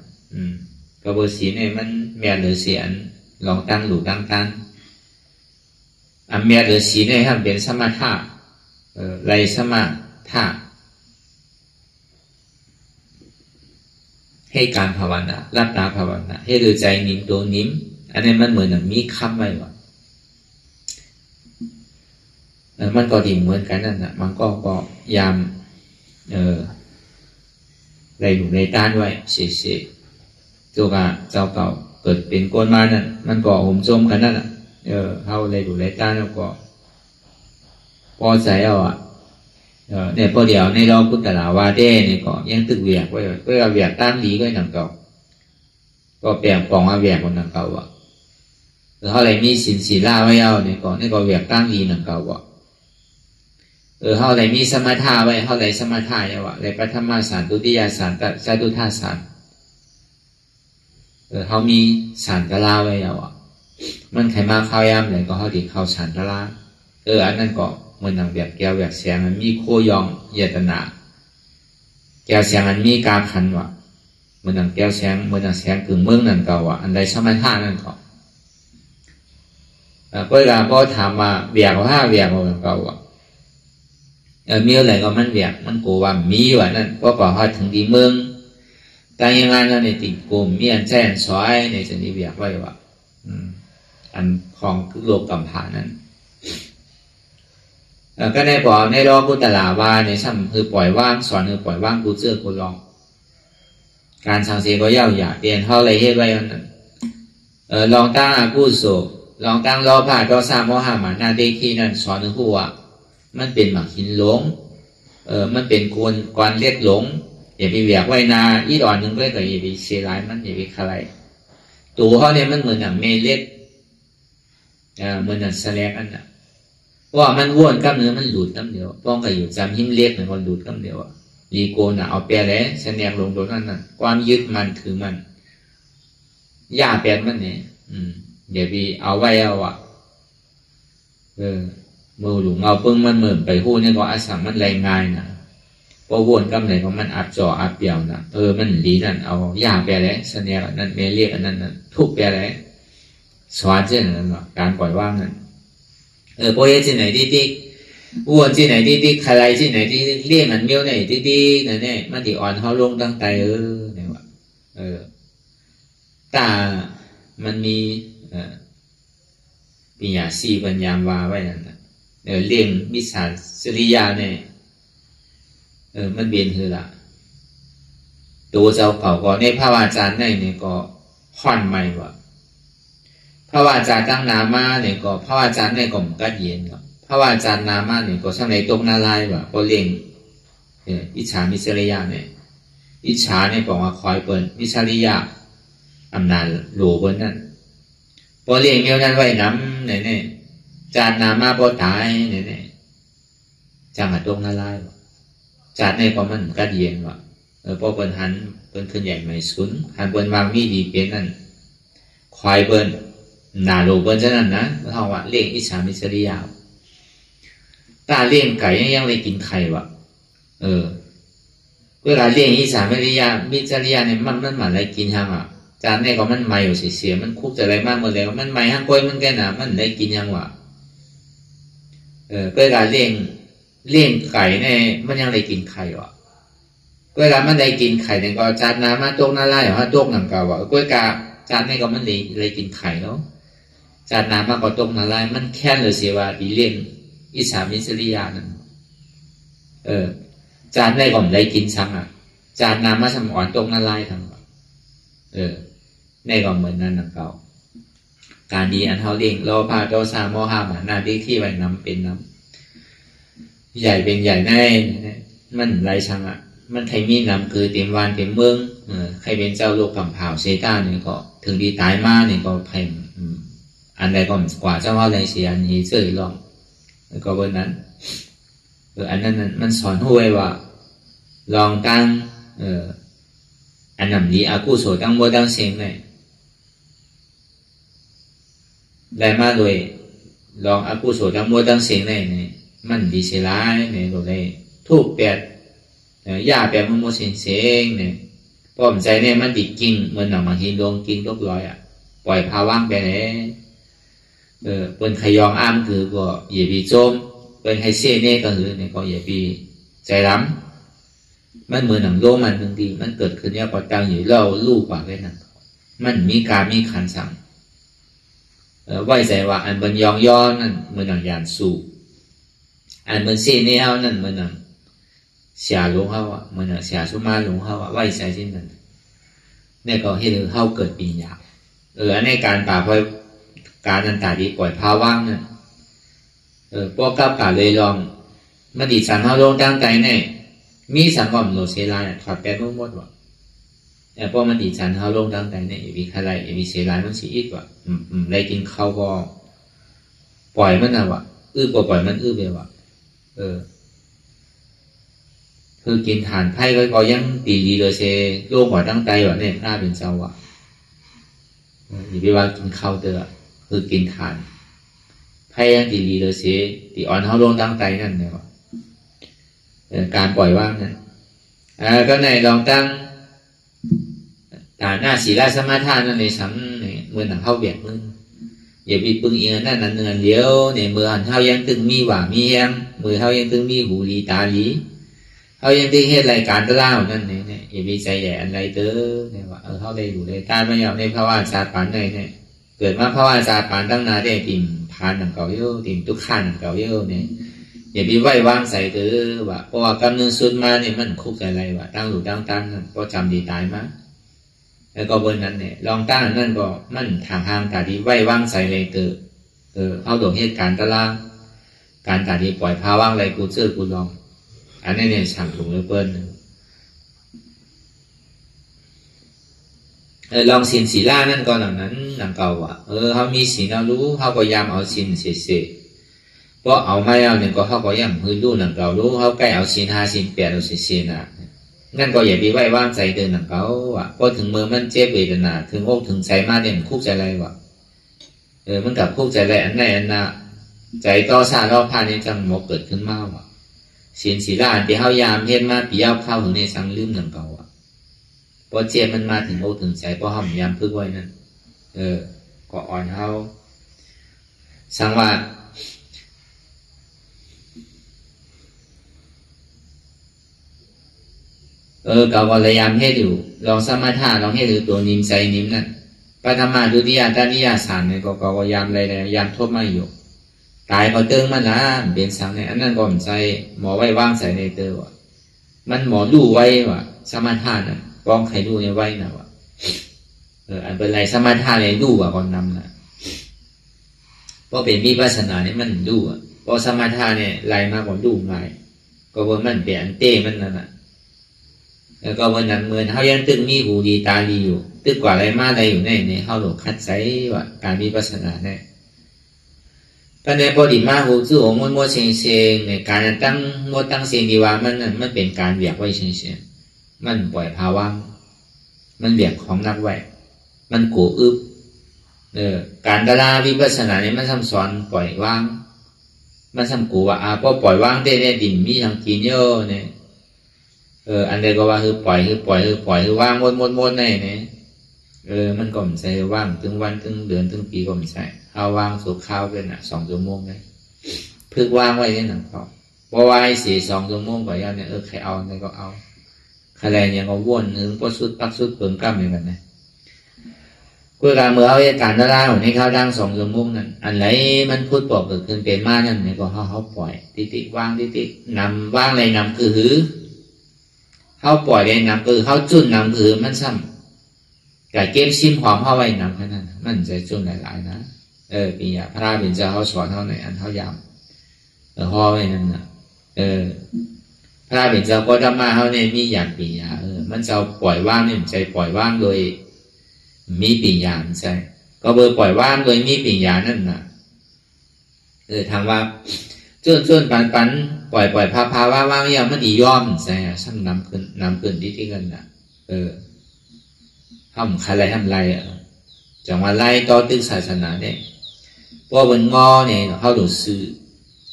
ก็เบอร์สีเนี่ยมันแม่หรือเสียนลองตั้งหลุตั้งตันอันเมียหรือสีเนี่ยทำเป็นสมาธิไรสมาธิให้การภาวนารับตาภาวนาให้ดูใจนิ่มตัวนิ่มอันนี้มันเหมือนมีคำไว้ว่ามันก็ดีเหมือนกันนั่นแหละมันก็ยามไรอยู่ในต้านไว้เสียตัวกะเจ้าเก่าเกิดเป็นก้นมานั่นมันก็ห่มจมกันนั่นแหละเขาเลยดูเลยต้านแล้วก็พอใจเอาเนี่ยพอเดี๋ยวในเราพุทธลาวาเด้เนี่ยก็ยังตึกเวียกไว้เพื่อเวียกต้านดีก็หนังเก่าก็แปลงปองมาเวียกคนหนังเก่าเขาเลยมีสินสีล่าไว้เอาเนี่ยก็เวียกต้านดีหนังเก่าเขาเลยมีสมาธิไว้เขาเลยสมาธิเลยปฐมสารดุติยสารจตุธาสารเขามีสารกะลาไว้มันใครมาเข้ายามเลยก็เขาดีเข้าสารกะลาอันนั้นก็มันหนังแบบแก้วแบบเสียงมันมีโคยองเยตนาแก้วเสียงมันมีการขันมันหนังแก้วเสียงมันหนังเสียงกึ่งเมืองนั่นเก่าอันใดสมาธินั่นก็เวลาพอถามว่าเวียกว่าเวียกว่าเก่ามีอะไรก็มันเวียกมันโกว่ามีว่านั่นก็ก่อฮอดถึงดีเมืองแต่ยังไงนั่นในติดกลุ่มมีอันแจ้งสอยในจะนี้เวียกไว้ว่าอันของโลกกัมพานั้นก็ในบอกในรอพุทธลาวาในซ้ำคือปล่อยว่างสอนคือปล่อยว่างกูเจอกูลองการสังเสก็เย่าอย่าเปลี่ยนเท่าไรให้ไว้นั้นลองตั้งผู้โศกลองตั้งรอผ่าก็สร้างโมหะมาหน้าเด็กที่นั่นสอนหัวมันเป็นหมักหินหลงมันเป็นกวนเล็ดหลงอย่าไปเวียกไว้นาอีดอนนึงก็อย่าไปเสียร้ายมันอย่าไปคลายตัวเขาเนี่ยมันเหมือนอย่างเมเล็ดเหมือนอย่างแสลกอันน่ะว่ามันว้วนกล้ามเนื้อมันหลุดกล้ามเดียวป้องกันอยู่จำหิมเล็กเหมือนคนหลุดกล้ามเดียวดีโกนเอาแปรแล้วแสดงลงโดนนั่นน่ะความยึดมันถือมันย่าแปรมันเนี่ยอย่าไปเอาไว้มือหลุงเอาเพิ่งมันเหมือนไปหู้เนี่ยก็อาศังมันแรงง่ายนะเพราะวนกำเลยเพราะมันอับจ่ออับเปี่ยวนะมันดีนั่นเอาย่าแปรแล้วแสดงนั่นเมเรียกอันนั้นทุกแปรแล้วสอนเช่นนั้นการปล่อยว่างนั้นพอเห็นที่ไหนที่อ้วนที่ไหนที่ใครที่ไหนที่เรียกมันเมี้ยวไหนที่นั่นเนี่ยมันที่อ่อนเขาลงตั้งใจเนี่ยว่าตามันมีปัญญาสีปัญญาวาไว้นั่นนะเรียงมิสาสริยาเนี่ยมันเบียนคือละตัวเจ้าเก่าก็ในพระวาจาเนี่ยก็ค่อนใหม่ว่าพระวาจาตั้งนามาเนี่ยก็พระวาจาเนี่ยก็มันกัดเย็นก็พระวาจานามาเนี่ยก็สมัยตกนาลายว่าก็เรียงอิจฉามิสริยาเนี่ยอิจฉาเนี่ยบอกว่าคอยเปิดมิสริยาอำนาจหลวงบนนั่นพอเรียงเมียวนั้นไว้น้ำเนี่ยจานนามาพอตายเนี่ยจังหัดตกนาลายจานเนี่ยก็มันกัดเย็นว่าพอเปิดหันเปิดขึ้นใหญ่ไม่สุนหันเปิดวางมีดีเป็นนั่นคอยเปิดนาโลเบิ้ลฉะนั้นนะเขาว่าเลี้ยงอิจฉามิสริยาตาเลี้ยงไก่ยังเลยกินไข่วะเวลาเลี้ยงอิจฉามิสริยาเนี่ยมันมาอะไรกินยังจานเนี่ยก็มันไม่อยู่เสียมันคุกจะอะไรมากเมื่อไรมันไม่ห้างก้อยมันแก่หนามันได้กินยังวะเวลาเลี้ยงไก่เนี่ยมันยังเลยกินไข่วะเวลามันได้กินไข่เนี่ยก็จานน้ำมาตกน่าไล่หรือว่าตกหนังเก่าวะกล้วยกาจานเนี่ยก็มันเลยกินไข่เนาะ จานน้ำมาก็ตกนาลายมันแค่เลยเสียว่าดีเลี้ยงอิสามิสริยานั่นจานได้ก่อนได้กินซ้ำอ่ะจานน้ำมาสมอ่อนตกนาลายทั้งได้ก่อนเหมือนนั่นนะเก่าการดีอันเท่าเลี้ยงโลภะโทสะโมหะมานาที่ไว้น้ำเป็นน้ำใหญ่เป็นใหญ่แน่มันไรช่างอ่ะมันใครมีน้ำคือเต็มวันเต็มเมืองใครเป็นเจ้าโลกผังเผาเซต้าเนี่ยก็ถึงดีตายมาเนี่ยก็แผ่อันใดก็กว่าเจ้าว่าอะไรเสียอันนี้เสื่อลองแล้วก็วันนั้นอันนั้นมันสอนห้วยว่าลองตั้งอันนั้นดีอากูโสตั้งโมตั้งเสียงเลยได้มาโดยลองอากูโสตั้งโมตั้งเสียงเลยเนี่ยมันดีเสียร้ายเนี่ยก็เลยทุกแปดย่าแปดมันโมเสียงเสียงเนี่ยพอผมใจเนี่ยมันติดกิ่งเหมือนหนังบางทีลงกิ่งลบร้อยอ่ะปล่อยพาว่างไปเลยเป็นขยองอ้ามคือก็อย่าไปโจมเป็นให้เสียเนี่ยก็คือเนี่ยก็อย่าไปใจล้ำมันเหมือนหนังโลมันบางทีมันเกิดขึ้นเนี่ยก็ตั้งอยู่เล่าลูกกว่าไว้นั่นมันมีการมีขันสั่งไว้ใจว่าอันเป็นยองย้อนนั่นเหมือนหนังยานสูอันเป็นเสียเนี่ยนั่นเหมือนหนังเสียหลงเขาอ่ะเหมือนหนังเสียสุมาหลงเขาอ่ะไว้ใจเช่นนั้นเนี่ยก็ให้เขาเกิดปีญญาในการป่าพอยการนันตาดีปล่อยพาว่างนั่นพวกกับการเลยลองมาดีสันเขาลงตั้งใจเนี่ยมีสังกอมโลเซลายถอดแปดมุ่งหมดว่ะพวกมันดีสันเขาลงตั้งใจเนี่ยมีใครมีเซลายมันสีอีกว่ะได้กินข้าวก็ปล่อยมันนะว่ะก็ปล่อยมันไปว่ะคือกินฐานไพ่ก็ยังดีเลยเซโลกหัวตั้งใจว่ะเนี่ยหน้าเป็นเจ้าว่ะอย่าไปว่ากินข้าวเตอคือกินฐานไพ่ยังดีเลยเสียตีอ่อนเขาลงตั้งใจนั่นเนี่ยวะการปล่อยว่างนั่นก็ในลองตั้งฐานหน้าศีลสมาทานนั่นในสังเนี่ยเมื่อหนังเข้าเบียดมึงอย่าไปปึงเอียนั่นนั่นเนือนเดียวเนี่ยเมื่อหันเขายังตึงมีหว่ามีแฮมมือเขายังตึงมีหูลีตาลีเขายังตึงเฮ็ดรายการตะเล่านั่นเนี่ยอย่าไปใจใหญ่อันไรเด้อเนี่ยว่าเขาได้อยู่ได้ตาไม่ยอมในภาวะชาปานในเนี่ยเกิดมาภาวะชาปานตั้งนาได้ติ่มพานหนังเก่าเยอะติ่มทุกขั้นหนังเก่าเยอะเนี่ยอย่าไปไหว้วางใส่เด้อว่าเพราะว่ากำเนิดสุดมาเนี่ยมันคุกอะไรวะตั้งหลุดตั้งตั้งนั่นก็จำดีตายมาแล้วก็บนนั้นเนี่ยลองตั้งนั่นก็มันทางห่างตาดีไหว้วางใส่เลยเด้อเอาดวงเหตุการณ์ตะล่างการตาดีปล่อยพาว่างอะไรกูเจอกูลองอันนี้เนี่ยสั่งถุงเลยเปิ้ลลองสินศีลานั่นก็หลังนั้นหลังเก่าว่ะเขามีศีลเรารู้เขาก็ยามเอาศีลเสียเพราะเอาไม่เอาเนี่ยก็เขาก็ย่ำพื้นรู้หลังเก่ารู้เขาใกล้เอาศีล5ศีล8เอาเสียน่ะงั้นก็อย่าไปไหว้วางใจเดินหลังเก่าว่ะเพราะถึงเมื่อมันเจ็บเวทนาถึงอกถึงใจมาเนี่ยมันคุกใจอะไรว่ะมันกับคุกใจอะไรอันไหนอันน่ะใจต่อซาเราพาในจังหมกเกิดขึ้นมาว่ะศีลศีลาที่เขายามเฮ็ดมาปีเอาเข้าถึงในสังลืมหลังเก่าพอเจ็บมันมาถึงอกถึงใจเพราะห้ามยามพึ่งไว้นั่นก็อ่อนเขาสังว่าก็พยายามให้ดูลองสมาธิลองให้ดูตัวนิมใจนิมนั่นปฐมาดุติยาตานิยาสารเนี่ยก็พยายามอะไรยามทบมาอยู่ตายพอเติงมันนะเปลี่ยนสังเนี่ยอันนั้นก็มันใจหมอไว้ว่างใส่ในเตอว่ะมันหมอดูไว้ว่ะสมาธิน่ะกองใครดูเนี่ยไว้นะว่ะอันเป็นไรสมาธิเนี่ยดูว่ะก่อนนำนะเพราะเป็นวิปัสสนาเนี่ยมันดูอ่ะพอสมาธิเนี่ยไล่มาก่อนดูง่ายก็ว่ามันเปลี่ยนเต้มันนั่นน่ะแล้วก็วันนั้นเหมือนเขายังตึงมีหูดีตาดีอยู่ตึกกว่าอะไรมาอะไรอยู่ในเขาหลงคัดใจว่าการวิปัสสนาเนี่ยตอนนี้พอดีมาหูซื่อของมัวเชียงในการตั้งมัวตั้งเสียงดีว่ามันเป็นการเบียกไว้เชียงมันปล่อยภาวะมันเบียกของนักไว้มันกูอึบการดาราวิปัสสนาเนี่ยมันซ้ำซ้อนปล่อยว่างมันซ้ำกูว่าพอปล่อยว่างได้ดิ่งมีทางกินเยอะเนี่ยอันใดก็ว่าคือปล่อยว่างหมดเนี่ยมันก็ไม่ใช่ว่างถึงวันถึงเดือนถึงปีก็ไม่ใช่เอาว่างสุกข้าวเป็น2 ชั่วโมงเลยพึกว่างไว้เนี่ยหนังเขาเพราะว่าไอ้2 ชั่วโมงกว่าเนี่ยใครเอาเนี่ยก็เอาใครเนี่ยก็ว่นถึงพอสุดปักสุดเปิงกล้ามเหมือนกันนะ กุยการเมื่อเอาเหตุการณ์ล่าในข้าวดัง2 ชั่วโมงนั้นอันไหนมันพูดบอกเกิดขึ้นเป็นมานั่นเนี่ยก็เขาปล่อยติว่างตินำว่างในนำคือหือเขาปล่อยในนำคือเขาจุนนำคือมันซ้ำแต่เก็บซิมความเข้าไว้นำแค่นั้นมันจะจุนหลายๆนะปียพระเป็นเจ้าเขาสอนเท่าไหร่อันเขายำห่อไว้นั่นนะพระเป็นเจ้าก็ธรรมะเขาเนี่ยมีอย่างปียมันจะปล่อยว่างเนี่ยใจปล่อยว่างโดยมีปีญาใช่ก็เบอร์ปล่อยว่างโดยมีปีญานั่นน่ะทางว่าจุนปันปล่อยพาว่างยังมันอีย่อมใช่ช่างนำขึ้นที่กันน่ะทำอะไรจังว่าไล่ต่อตึกศาสนาเนี่ยพวกบนงอเนี่ยเขาดูสื่อ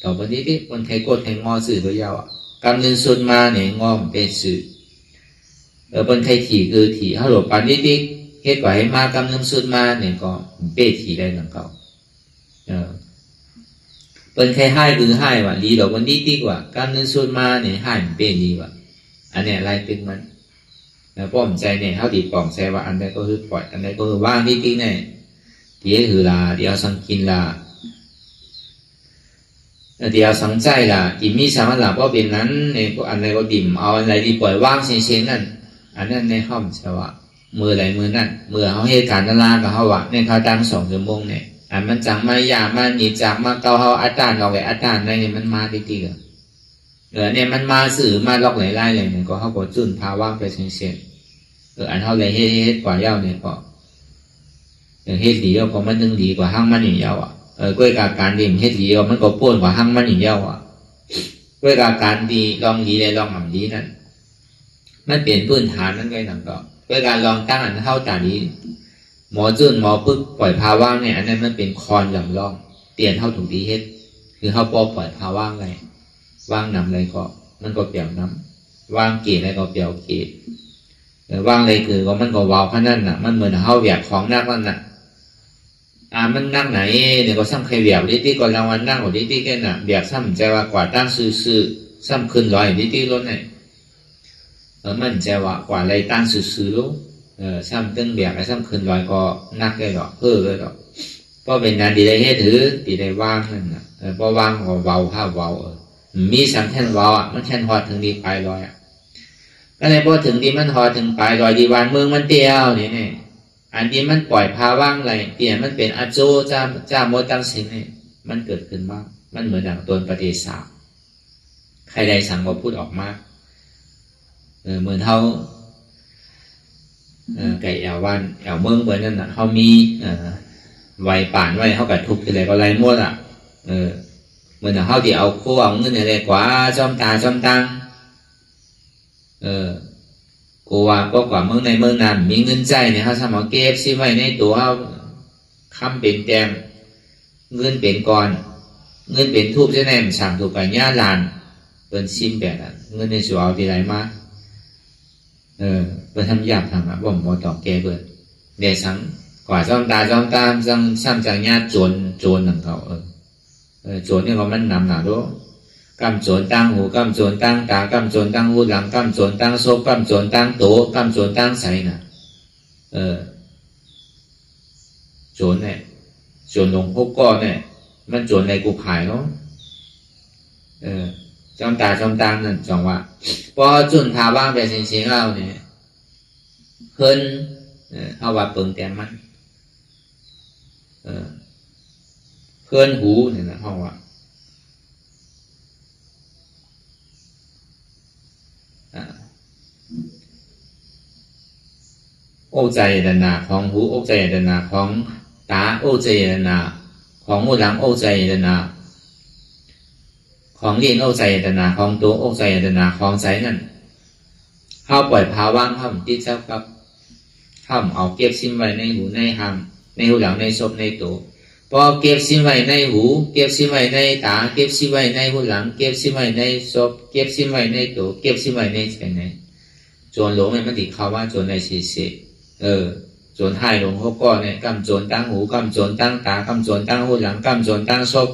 ต่อบนนี้ที่คนไทยกดไทยงอสื่อตัวยาวกำเนิดส่วนมาเนี่ยงอมเป็นสื่อบนไทยถี่คือถี่เขาหลบปันนี้ที่เหตุว่าให้มากำเนิดส่วนมาเนี่ยก็เป็นถี่ได้หนังเก่าเป็นไทยให้คือให้ว่าดีดอกวันนี้ที่กว่ากำเนิดส่วนมาเนี่ยให้เป็นดีว่ะอันเนี้ยไล่ตึงมันป้อมใจเนี่ยเขาดีป้อมใจว่าอันใดก็คือปล่อยอันใดก็คือว่างที่ติ๊กเนี่ยเดี๋ยวคือลาเดี๋ยวสังกินลาเดี๋ยวสังใจลากินมีสามัญลาเพราะเป็นนั้นเนี่ยอันใดก็ดิ่มเอาอันใดที่ปล่อยว่างเฉยๆนั่นอันนั้นในห้องใช่ว่ามือใดมือนั่นมือเขาเหตุการณ์ลากับเขาว่าในเขาตั้ง2 ชั่วโมงเนี่ยอันมันจังมายามันหนีจากมาเกาเขาอาจารย์เราไว้อาจารย์ในเนี่ยมันมาติ๊กเนี่ยมันมาสื่อมาล็อกหลายๆเลยเนี่ยก็เขาก็จุนพาว่างไปเฉยๆอันเขาเลยเฮ็ดกว่าเย้าเนี่ยก็เฮ็ดดีเย้าก็มันนึงดีกว่าห้างมันอย่างเย้าก้วยการดีเฮ็ดดีเย้ามันก็ป่วนกว่าห้างมันอย่างเย้าก้วยการดีลองดีเลยลองหม่ำดีนั่นมันเปลี่ยนพื้นฐานนั่นไงหนังก็ก้วยการลองตั้งอันเท่าตาดีหมอจุนหมอปึ๊กปล่อยพาว่างเนี่ยอันนั้นมันเป็นคอนหย่ำล่องเปลี่ยนเท่าถูกดีเฮ็ดคือเขาปล่อยพาว่างไงว่างนำอะไรก็มันก็เปลี่ยนน้ำว่างเกศอะไรก็เปลี่ยนเกศว่างอะไรคือก็มันก็วาวขนาดนั้นน่ะมันเหมือนเขาแหวกของนักนั่นน่ะมันนั่งไหนเนี่ยก็ซ้ำใครแหวกที่ก็รางวัลนั่งของที่แค่น่ะแหวกซ้ำใจว่ากว่าตั้งซื้อซ้ำขึ้นลอยที่รถเนี่ยมันใจว่ากว่าอะไรตั้งซื้อรู้ซ้ำตึ้งแหวกไอ้ซ้ำขึ้นลอยก็นักได้หรอกเลยหรอกเพราะเป็นงานดีได้ให้ถือดีได้ว่างนั่นน่ะเพราะว่างก็เบาผ้าเบามีสามแท่นเบามันแท่นหอดถึงดีปลายลอยก็เลยพอถึงดีมันหอดถึงปลายลอยดีวันเมืองมันเตี้ยวนี่อันนี้มันปล่อยพาว่างไรเตี้ยมันเป็นอาโจจ้าโมตังสิงเนี่ยมันเกิดขึ้นบ้างมันเหมือนอย่างตัวปฏิสาใครใดสั่งก็พูดออกมาเหมือนเขาไก่แอววันแอวเมืองเหมือนนั่นน่ะเขามีไวป่านไว้เขากัดทุกอะไรก็ไรมั่วเหมือนเขาที่เอาคู่เอาเงินอะไรกว่าจอมตาจอมตังกูว่าก็กว่าเมืองในเมืองนั้นมีเงินใจเนี่ยเขาทำเอาเก็บซิไว้ในตัวเขาคำเป็นแกมเงินเป็นก่อนเงินเป็นทูบจะแนมสั่งถูกกับย่าลานเป็นซิมแบบเงินในสัวเอาที่ไรมาเป็นทำยากทำบ่มตอกแกเปิดเดี๋ยวสั่งกว่าจอมตาจอมตามซ้ำจากย่าโจรหนังเขาโจรนี่เขามันนำหนาด้วยกำโจรตั้งหูกำโจรตั้งตากำโจรตั้งหูหลังกำโจรตั้งโซกำโจรตั้งโตกำโจรตั้งใสน่ะโจรเนี่ยโจรหลงพวกก้อนเนี่ยมันโจรในกูขายเนาะจอมตาจอมตังนั่นจังว่าพอจุนพาว่างไปเสียงๆเราเนี่ยเพิ่นเอาว่าเปิงแต้มมันเพื่อนหูเนี่ยนะเขาว่าโอ้ใจดนาของหูโอ้ใจดนาของตาโอ้ใจดนาของหูหลังโอ้ใจดนาของเลี้ยงโอ้ใจดนาของตัวโอ้ใจดนาของใจนั่นเข้าปล่อยพาว่างเข้าติดเจ้าครับเข้าเอาเก็บซิมไว้ในหูในหางในหูหลังในศพในตัวพอเก็บซิมไว้ในหูเก็บซิมไว้ในตาเก็บซิมไว้ในหูหลังเก็บซิมไว้ในศพเก็บซิมไว้ในตัวเก็บซิมไว้ในใจในโจรหลงมันติดเขาว่าโจรในเฉยโจรให้หลงเขาก็เนี่ยกำโจรตั้งหูกำโจรตั้งตากำโจรตั้งหูหลังกำโจรตั้งศพ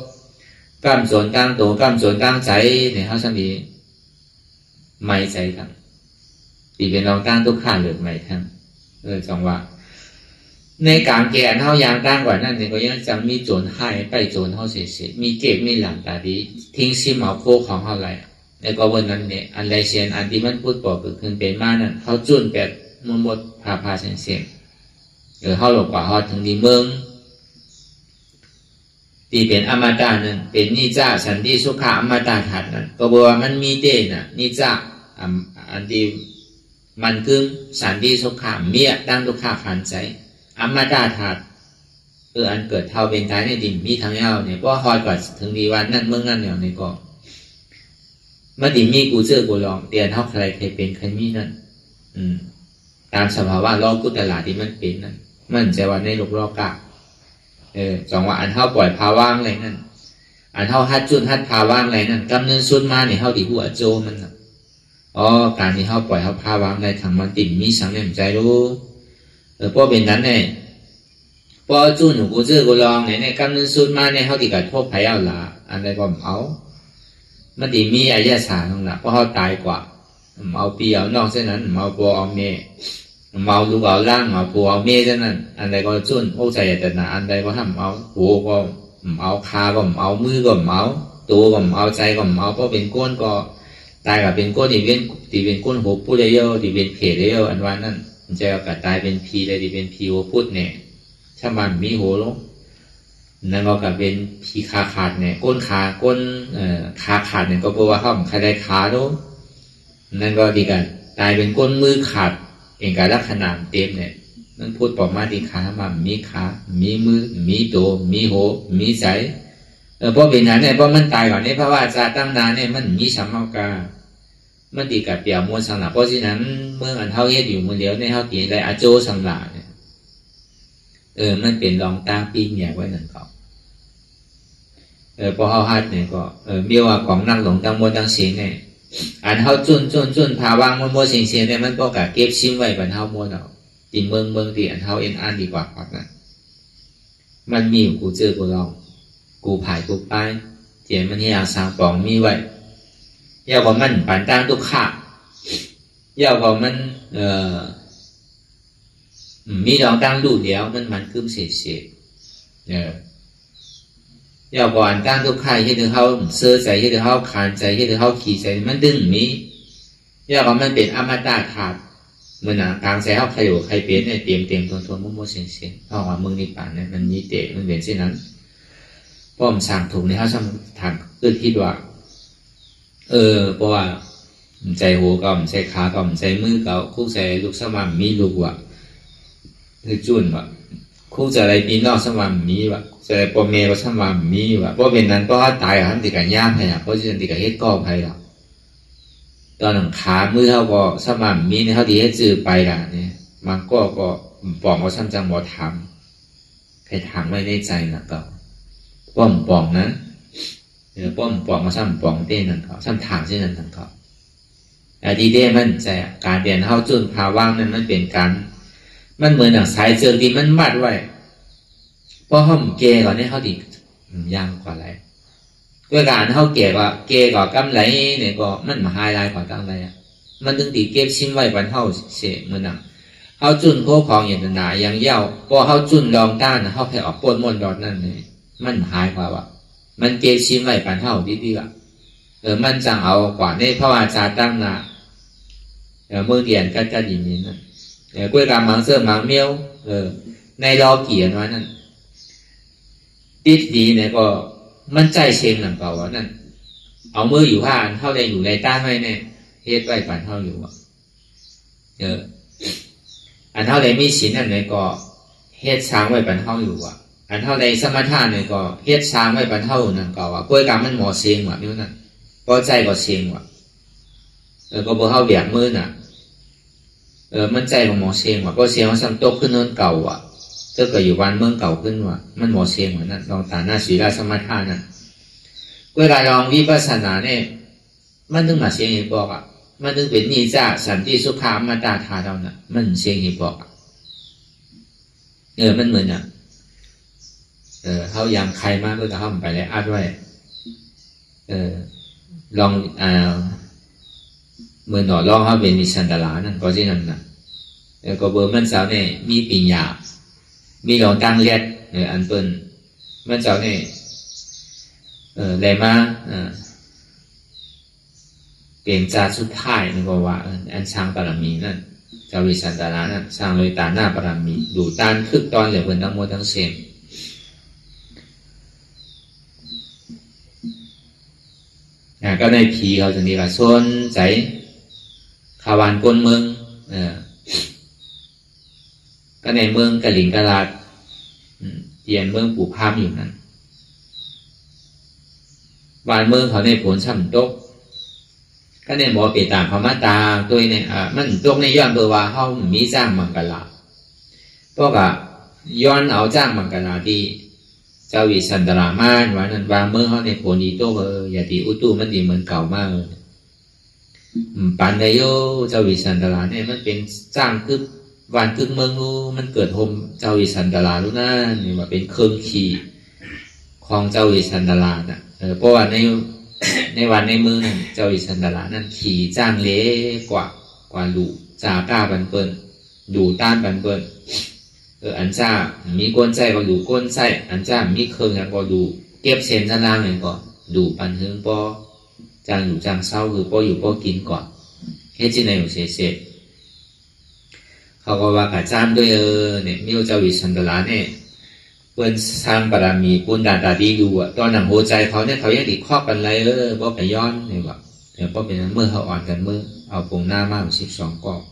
กำโจรตั้งตัวกำโจรตั้งใจเนี่ยเขาสังดีไม่ใจทั้งตีเป็นเราตั้งทุกข้าเหลือไม่ทั้งจังหวะ ในการแก่อันเท่ายางตั้งกว่านั้นเนี่ยก็ยังจะมีโจรให้ไปโจรเท่าเสียมีเก็บมีหลังตาดีทิ้งซิมเอาโคของเท่าไรในก็วันนั้นเนี่ยอันไรเสียนอันที่มันพูดบอกคือขึ้นเป็นมานั่นเขาจุนแบบมันหมดพาเสียงเขาหลบกว่าเขาถึงดีเมืองที่เป็นอมตะนั่นเป็นนิจาสันติสุขะอมตะธาตุนั่นก็บอกว่ามันมีเด่นนิจาอันที่มันคือสันติสุขะเมียตั้งทุกข้าขันใจอมตะธาตุอันเกิดเท่าเป็นตายในดินมีทางเย้าเนี่ยก็คอยก่อนถึงดีวันนั่นเมืองนั่นเนี่ยในก็มาดิมีกูเจอกูลองเตียนเท่าใครเคยเป็นใครมีนั่นตามสภาวะโลกกุตลาที่มันเป็นนั่นมันใจว่าในโลกโลกะจังหวะอันเท่าปล่อยพาว่างอะไรนั่นอันเท่าฮัดจุนฮัดพาว่างอะไรนั่นกำเนิดสุดมาเนี่ยเท่าดีหัวโจมันนะการที่เท่าปล่อยเท่าพาว่างอะไรทางมันติ่มมีสังเกตใจรู้เพราะเป็นนั้นเนี่ยพอจุนหนูกูเจอกูลองเนี่ยกำเนิดสุดมาเนี่ยเท่าดีกับทบพายเอาละอันใดก็เอามันติมีอายะสารนั่นแหละเพราะเขาตายกว่าเอาปีเอานอกเส้นนั้นเอาปอเอาเมเมาลูกเอาล่างเอาปัวเอาเมเส้นนั้นอันใดก็จุนโอ้ใจแต่หนาอันใดก็ทำเอาหัวก็เอาขาก็เอามือก็เอาตัวก็เอาใจก็เอาเพราะเป็นก้นก็ตายกับเป็นก้นที่เป็นก้นหัวพูดเยอะที่เป็นเพลเยอะอันว่านั่นมันจะกับตายเป็นพีเลยที่เป็นพีหัวพูดเนี่ยถ้ามันมีหัวลงนั่นก็กับเป็นพีขาขาดเนี่ยก้นขาขาดเนี่ยก็เพราะว่าเขาใครได้ขาโน้นั่นก็ดีกันตายเป็นก้นมือขาดเองการลักษณะเต็มเนี่ยนั่นพูดปอกมาดีขามามีขามีมือมีตัวมีหัวมีใจเพราะเป็นนั้นเนี่ยเพราะมันตายก่อนเนี่ยเพราะว่าจะตั้งนานเนี่ยมันมีสัมมาการมันดีกับเปี่ยมมวลสังหารเพราะฉะนั้นเมื่ออันเท่าเฮ็ดอยู่มือเดียวเนี่ยเท่าตีได้อาโจสังหารเนี่ยมันเป็นรองตาปีนอย่างไว้นั่นเขาพอเขาฮัดเนี่ยก็มีว่าของนั่งหลงตั้งมวลตั้งเสียงเนี่ยอันเท่าจุนพาวางมัวเสียงเนี่ยมันก็กะเก็บซิมไว้บรรเทามัวเนาะตีเมืองตีอันเท่าอันดีกว่าครับนะมันมีกูเจอกูลองกูผ่ายกูไปเจียมันที่อยากสร้างปองมีไว้ยาวกว่ามันปั่นตั้งทุกข้ายาวกว่ามันมีดองตั้งดูเดียวมันคืมเสียยาวกว่าอันตั้งทุกข้าให้ถึงเขาเสื้อใจให้ถึงเขาขานใจให้ถึงเขาขี่ใจมันดึงมียาวกว่ามันเป็นอมตะขาดเมื่อหนังกลางใจเขาใครอยู่ใครเป็นเนี่ยเตรียมทนมั่วเสียงเพราะว่ามึงนิพพานเนี่ยมันมีเตะมันเป็นเช่นนั้นเพราะมันสั่งถูกในเขาทำคือคิดว่าเพราะว่าใจหัวก็ใจขาก็ใจมือก็คู่ใจลูกสมานมีลูกว่ะคือจุนว่ะคู่ใจอะไรปีนอกสมานมีว่ะใจปอเมก็สมานมีว่ะเพราะเป็นนั้นเพราะตายอ่ะติดกับย่ามไปอ่ะเพราะฉะนั้นติดกับเฮ็ดก้อไปหรอกตอนหนังขามือเขาก็สมานมีในเขาดีให้จืดไปล่ะเนี่ยมันก็ปองเขาซ้ำจังบ่ทำใครถามไว้ในใจนะก็ป้อมปองนะป้อมปองมาซ้ำปองเต้นนั่นเขาซ้ำถามเช่นนั้นทั้งเขาแต่ดีเด้มันใจการเปลี่ยนเข้าจุนพาว่างนั้นมันเปลี่ยนกันมันเหมือนอย่างสายเจือที่มันมัดไว้เพราะห้องเกก่อนเนี่ยเขาดีย่างกว่าไรด้วยการเขาเกก่ากำไรเนี่ยก็มันมาหายลายกว่ากำไรอ่ะมันถึงตีเก็บชิ้นไว้บรรเทาเสียเหมือนอย่างเขาจุนโคของอย่างหนาอย่างเย้าพอเขาจุนลองต้านเขาแผ่ออกปนมนดอดนั่นเลยมันหายกว่าว่ะมันเก็บชิ้นไว้บรรเทาดีๆอ่ะมันจังเอากว่าในพระวาจาตั้งหนาเมื่อเดียนก็จะยินนั่นกล้วยกามังเสื้อมังเมียวในรอเกียนไว้นั่นติดดีเนี่ยก็มันใจเชงหลังเก่าว่านั่นเอามืออยู่ห้าเท่าใดอยู่ในต้านไว้เนี่ยเฮ็ดไว้ปันเท่าอยู่อ่ะอันเท่าใดมีศีลอันไหนก็เฮ็ดช้างไว้ปันเท่าอยู่อ่ะอันเท่าใดสมถะเนี่ยก็เฮ็ดช้างไว้ปันเท่านั่นเก่าว่ะกล้วยกามันหมอเชงว่ะนิ้วนั่นก็ใจก็เชงว่ะก็บ่เข้าเบียกมือน่ะมันใจของหมอเชงว่ะก็เสียงว่าซ้ำตกขึ้นเนินเก่าว่ะถ้าเกิดอยู่วันเมืองเก่าขึ้นว่ะมันหมอเชงเหมือนนั้นลองตาหน้าศีลสมาทานนั่นเวลาลองวิปัสสนาเนี่ยมันถึงมาเชงอีบอกอ่ะมันถึงเป็นนิจจสันติสุขามตาธาเราน่ะมันเชงอีบอกมันเหมือนอ่ะเขายังใครมากก็จะเข้าไปแล้วอัดไว้ลองเมื่อหนอลองเขาเป็นมิชันตลานั่นก็ที่นั่นน่ะก็เบอร์มันสาวเนี่ยมีปัญญา มีหลวงตั้งเลียดอันเปิ้นมันเจ้าเนี่ยเลยมาเปลี่ยนจาสุดท้ายนี่ก็ว่าอันสร้างบารมีนั่นเจ้าวิสันตระนั่นสร้างโดยตาหน้าบารมีดูตานคึกตอนเหลือเพิ่นทั้งหมดทั้งเสียงก็ในผีเขาจะดีว่าส่วนใจขาวานก้นเมืองก็ในเมืองกะหลิงกะลาดเตียนเมืองปู่พามอยู่นั้นวานเมืองเขาในผลช่ำตกก็ในหมอเปตามพม่าตาตัวเนี่ยมันตกในย้อนเบอร์ว่าเขามีจ้างมังกรลาพวกย้อนเอาจ้างมังกรลาที่เจ้าวิสันตรามานวันนั้นวางเมื่อเขาในผลดีโตอย่าตีอุตุมันดีเหมือนเก่ามากเลยปันไดโยเจ้าวิสันตราเนี่ยมันเป็นจ้างคือวันคือเมืองนู้มันเกิดโฮมเจ้าวิสันตราลูกนั่นนี่ว่าเป็นเครื่องขี่ของเจ้าวิสันตราน่ะเพราะว่าในวันในมือนั่นเจ้าวิสันตรานั่นขี่จ้างเละกว่าลูจาก้าบันเปิ้ลดูต้านบันเปิ้ลอันจ้ามีก้นใจก็ดูก้นใจอันจ้ามีเครื่องอย่างก็ดูเก็บเส้นด้านล่างอย่างก็ดูปันหึงปอจางอยู่จางเศร้าคือปออยู่ปอกินก่อนเฮ็ดจีในอยู่เสียเขาก็ว่ากะจ้ามด้วยเนี่ยมิวเจ้าวิสันตราเนี่ยเปิ้นสร้างบารมีปุญญาตาดีดูตอนหนังหัวใจเขาเนี่ยเขายังติดข้อกันไรบ่ไปย้อนเนี่ยว่าเดี๋ยวบ่เป็นเมื่อเขาอ่อนกันเมื่อเอาปงหน้ามาก12กอก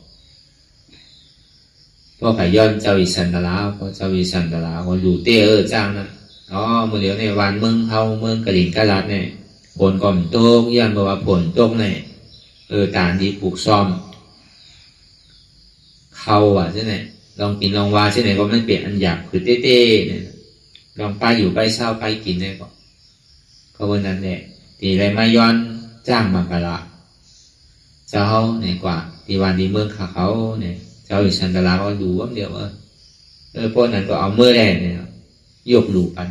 พอไปย้อนเจ้าวิสันตราพอเจ้าวิสันตราก็ดูเต้จ้างนะมื้อเดียวในวันเมืองเฮาเมืองกะหลิงกะลาดเนี่ยผลก่อมโต้งย้อนบอกว่าผลโต้งเนี่ยตานที่ปลูกซ่อมเขาใช่ไหมลองกินลองวาใช่ไหมก็ไม่เปลี่ยนอันหยาบคือเต้ๆเนี่ยลองไปอยู่ไปเศร้าไปกินเนี่ยก็วันนั้นเนี่ยตีไรมาย้อนจ้างมากะละเจ้าเนี่ยกว่าตีวันดีเมืองเขาเนี่ยเจ้าอิสันตราก็ดูว่าเดียวพวกนั้นก็เอาเมื่อแรกเนี่ยยกลูกัน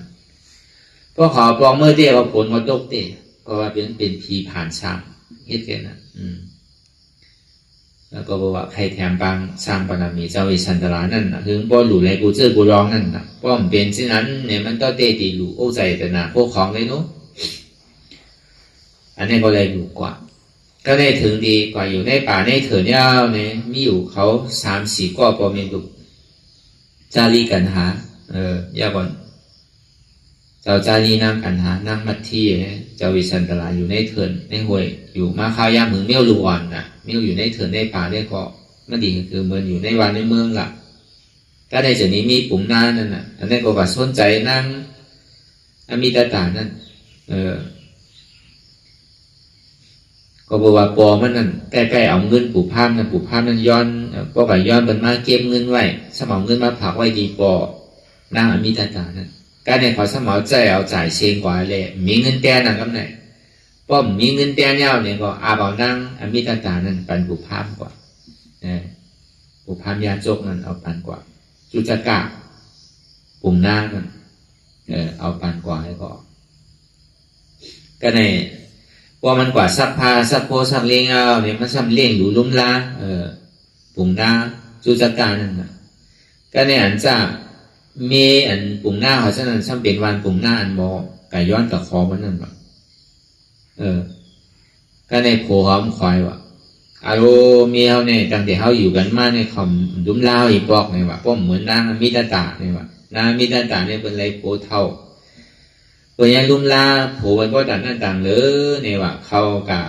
พวกเขาปองเมื่อเดียวผลก็ตกเตะเพราะว่าเป็นผีผ่านช้างเฮ็ดกันนะแล้วก็บอกว่าใครแถมบางสร้างบารมีเจ้าวิสันตรานั่นนะถึงป้อหลู่ไรกูเจอกูร้องนั่นนะป้อมเป็นเช่นนั้นเนี่ยมันต้องเตะตีหลู่โอ้ใจแต่หนาพวกของเลยนู้อันนี้ก็เลยอยู่กว่าก็ได้ถึงดีกว่าอยู่ในป่าในเถื่อนยาวเนี่ยมีอยู่เขา3-4ก็พอมีดุจารีกันหายาก่อนเจ้าจารีนั่งกันหานั่งมัดที่เจ้าวิสันตราอยู่ในเถื่อนในห้วยอยู่มาข้าวยามถึงเมี่ยวลูอ่อนน่ะเมี่ยวอยู่ในเถื่อนในป่าได้ก็มันดีคือเหมือนอยู่ในวันในเมืองล่ะก็ได้จากนี้มีปุ่มหน้านั่นน่ะอันนี้ก็ว่าสนใจนั่งอมิตาตานั่นก็บอกว่าปอมันนั่นใกล้ๆเอาเงินปู่พามนั่นปู่พามนั่นย้อนก็ว่าย้อนมันมาเก็บเงินไว้สมองเงินมาผักไว้ดีปอนั่งอมิตาตานั่นการในเขาสมองใจเอาจ่ายเชียงกว่าเลยมีเงินแต่นั่นก็ไหนป้อมมีเงินแต่เน่าเนี่ยก็อาเอานั่งอมิตาตานั่นปันปู่พามกว่าปู่พามยาโจกนั่นเอาปันกว่าจุจกะปุ่มหน้านั่นเอาปันกว่าให้ก็ในว่ามันกว่าซักผ้าซักโพซักเลี้ยงเอาเนี่ยมันซ้ำเลี้ยงอยู่ลุ่มล้าปุ่มหน้าจุจกะนั่นนะก็ในอันจ้ามีอันปุ่มหน้าเขาฉะนั้นซ้ำเป็นวันปุ่มหน้าอันมอไก่ย้อนกับคอมันนั่นแบบก็ในโผหอมคอยว่ะอารมณ์มีเขาเนี่ยตั้งแต่เขาอยู่กันมาในคำดุมเล่าอีกบอกเนี่ยว่ะป้อมเหมือนนางมิตรตาเนี่ยว่ะนางมิตรตาเนี่ยเป็นไรโผเท่าตัวนี้ลุ่มลาโผมันก็ต่างนั่นต่างเลยเนี่ยว่ะเขากับ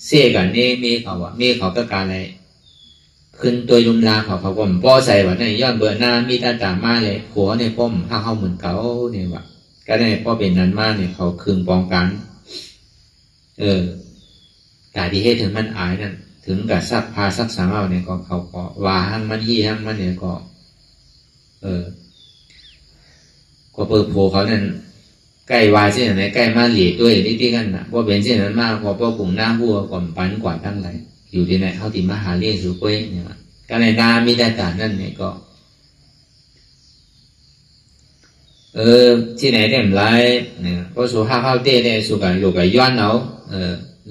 เสียกันเนี่ยมีเขาว่ะมีเขาก็การอะไรขึ้นตัวลุ่มลาเขาผมป้อใส่ว่ะเนี่ยย้อนเบอร์หน้ามิตรตามาเลยโผเนี่ยป้อมถ้าเขาเหมือนเขาเนี่ยว่ะก็ได้ป้อเป็นนั้นมากเนี่ยเขาคืนปองกันแต่ที่ให้ถึงมันอายนั่นถึงกับซักพาซักสังเอาเนี่ยก็เขาก็ว่าหั่งมันที่หั่งมันเนี่ยก็ก็เปิดโผเขานั่นใกล้วายเช่นไหนใกล้มาเหลียด้วยที่กันนะว่าเป็นเช่นนั้นมากพอป้อกลุ่มหน้าหัวก่อนปันกว่าทั้งไรอยู่ที่ไหนเขาติมาหาเลี้ยสุกุ้ยเนี่ยก็ในนามีได้แต่นั่นเนี่ยก็ที่ไหนได้หลายเนี่ยก็สุภาพเข้าเต้ได้สุกันลูกกับย้อนเอา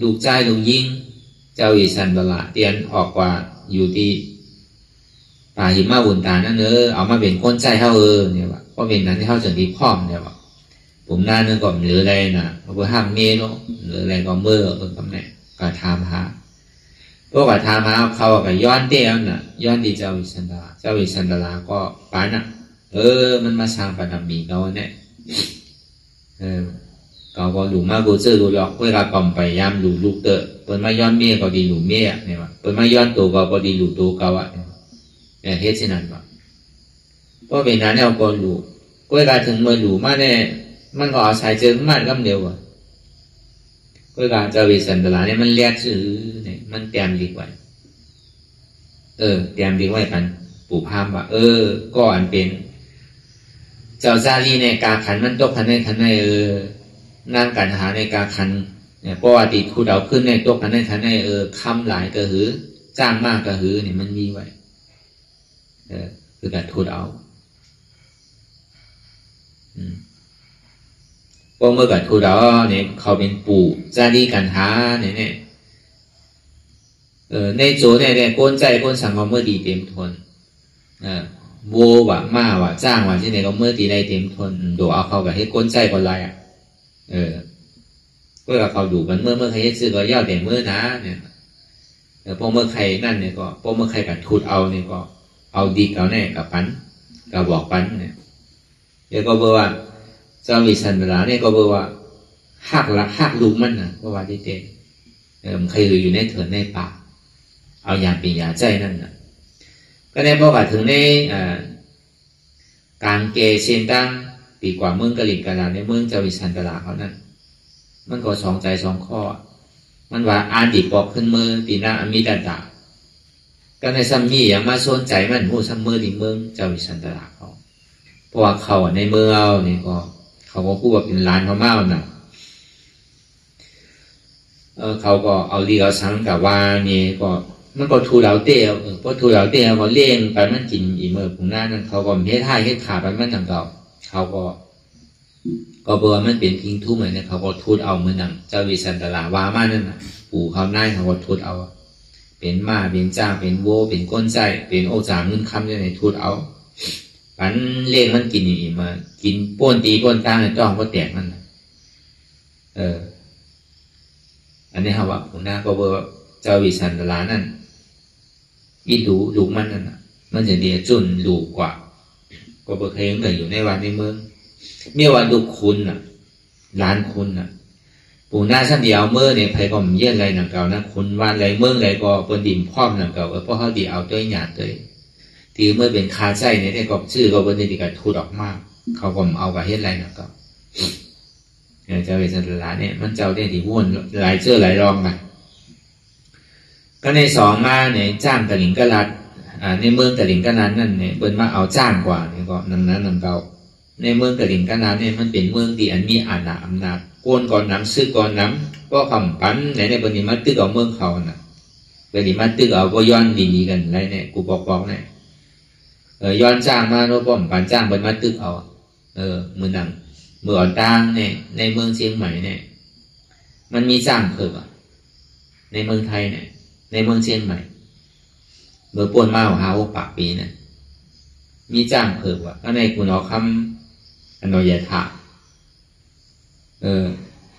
ลูกใจลูกยิงเจ้าอิสันตระเตียนออกกว่าอยู่ที่ ป่าหิมะอุ่นตานั่นเอามาเป็นคนใจเท่าเนี่ยว่าเพราะเป็นนั้นที่เท่าจนที่พร้อมเนี่ยว่าผมหน้าเนื้อก่อนหรืออะไรน่ะเราไปห้ามเมียเนาะหรืออะไรก็เมื่อตำแหน่งก็ทำหาพวกก็ทำหาเขาก็ย้อนเตี้ยน่ะย้อนดีเจ้าวิสันดาเจ้าวิสันดาก็ปานน่ะมันมาสร้างปฐมีเขาเนี่ยเขาก็ดูมากูเจอดูหลอกเวลาก่อมไปยามดูลูกเตอเปิดมาย้อนเมียก็ดีดูเมียเนี่ยว่าเปิดมาย้อนตัวก็ดีดูตัวเขาอ่ะเนี่ยเฮ็ดเช่นนั้นว่าเพราะเป็นนั้นเราก็รู้เวลาถึงเมื่อรู้มาเนี่ยมันก็เอาสายเจอมันก็เดียวอ่ะเวลาเจ้าวิสันดาเนี่ยมันเลียดซื้อเนี่ยมันเตรียมดีกว่าเตรียมดีไว้กันปู่พามว่าก็อันเป็นเจ้าซาลีในกาขันมันตกขันในนั่งกันหาในกาขันเนี่ยเพราะว่าติดคูดเอาขึ้นในตกขันในคำหลายก็หือจ้างมากก็หือเนี่ยมันมีไว้คือการทูดเอาพวกเมื่อการทูดเอาเนี่ยเขาเป็นปู่ซาลีกันหาเนี่ยในโจเนี่ยก้นใจก้นสังเขาเมื่อดีเต็มทนโวว่ามาว่าจ้างว่าที่ไหนก็เมื่อตีได้เต็มทนดูเอาเขาแบบให้ก้นใจก่อนไรเพื่อเขาดูมันเมื่อใครซื้อก็ย่อแต่เมื่อนะเนี่ยพวกเมื่อใครนั่นเนี่ยก็พวกเมื่อใครกับทูดเอาเนี่ยก็เอาดีเอาแน่กับปันกับบอกปันเนี่ยเดี๋ยวก็บอกว่าเจ้าวิสันดาเนี่ยก็บอกว่าหักลูกมันนะเพราะว่าที่เต็มมันเคยอยู่ในเถินในป่าเอาอย่างปียาใจนั่นนะก็ได้บอกว่าถึงในการเกเชนตั้งปีกว่าเมืองกะหรี่กะลาในเมืองเจ้าวิสันดาเขานั่นมันก็สองใจสองข้อมันว่าอ่านดีปอกขึ้นมือตีหน้าอมิดาดาก็ในซัมมี่อย่างมาโซนใจมันหูซัมเมอร์ดีเมืองเจ้าวิสันดาเขาเพราะว่าเขาในเมืองเอาเนี่ยก็เขาก็พูดว่าเป็นร้านเขาเมาน่ะเขาก็เอาลีเอาสังกับว่านี่ก็มันก็ทูเหลาเตี้ยพอทูเหลาเตี้ยก็เลี้ยงไปมันกินอีเมื่อปุ่งหน้านั้นเขาก็เฮ็ดท่าเฮ็ดขาไปมันต่างเขาก็เบอร์มันเป็นทิ้งทุ่มเลยเนี่ยเขาก็ทูดเอาเหมือนนั่งเจ้าวิสันดาว่ามานั่นน่ะปู่เขาหน้าเขาก็ทูดเอาเป็นม้าเป็นจ้างเป็นโวเป็นก้นใจเป็นโอจาเงินคำในทูดเอาปันเลี้ยงมันกินอีมากินป้นตีป้นตั้งในจ้องก็แตกมันอันนี้เขาว่าปุ่งหน้าก็เบอร์เจ้าวิสันดานั่นอีดูลูกมันนั่นน่ะมันจะเดียจุนลูกกว่าก็เบอร์เคยเหมือนอยู่ในวันในเมืองเมื่อวันลูกคุณน่ะร้านคุณน่ะปู่หน้าชั้นเดียวเมื่อเนี่ยใครก็มีเยี่ยอะไรหนังเก่านะคุณวันอะไรเมื่อไรก็เป็นดินพร้อมหนังเก่าเพราะเขาดีเอาตัวหยาดเลยที่เมื่อเป็นคาใจเนี่ยก็ชื่อก็เป็นดีกับทูดออกมากเขาก็เอากับเฮ็ดอะไรหนังเก่าเจ้าวิสันดาเนี่ยมันเจ้าได้ที่วุ่นหลายเชื่อหลายรองกันก็ในสองมาเนี่ยจ้างกะหลิงกะลัดในเมืองกะหลิงกะลัดนั่นเนี่ยเป็นมาเอาจ้างกว่าเนี่ยก็นั่นนำเก่าในเมืองกะหลิงกะลัดเนี่ยมันเป็นเมืองที่อันมีอาณาอำนาจโกนก่อนน้ำซื้อก่อนน้ำก็คำปันในปฏิมาตึกเอาเมืองเขาน่ะปฏิมาตึกเอาก็ย้อนดีกันไรเนี่ยกูบอกเนี่ยย้อนจ้างมาโน้ป้อมปันจ้างเป็นมาตึกเอามือหนังเมื่อต่างเนี่ยในเมืองเชียงใหม่เนี่ยมันมีจ้างเพิ่มในเมืองไทยเนี่ยในเมืองเชียงใหม่เมื่อป่วนมาหา6 ปากปีเนี่ยมีจ้างเพิ่มว่าก็ในกุณเอาคำอนอยถา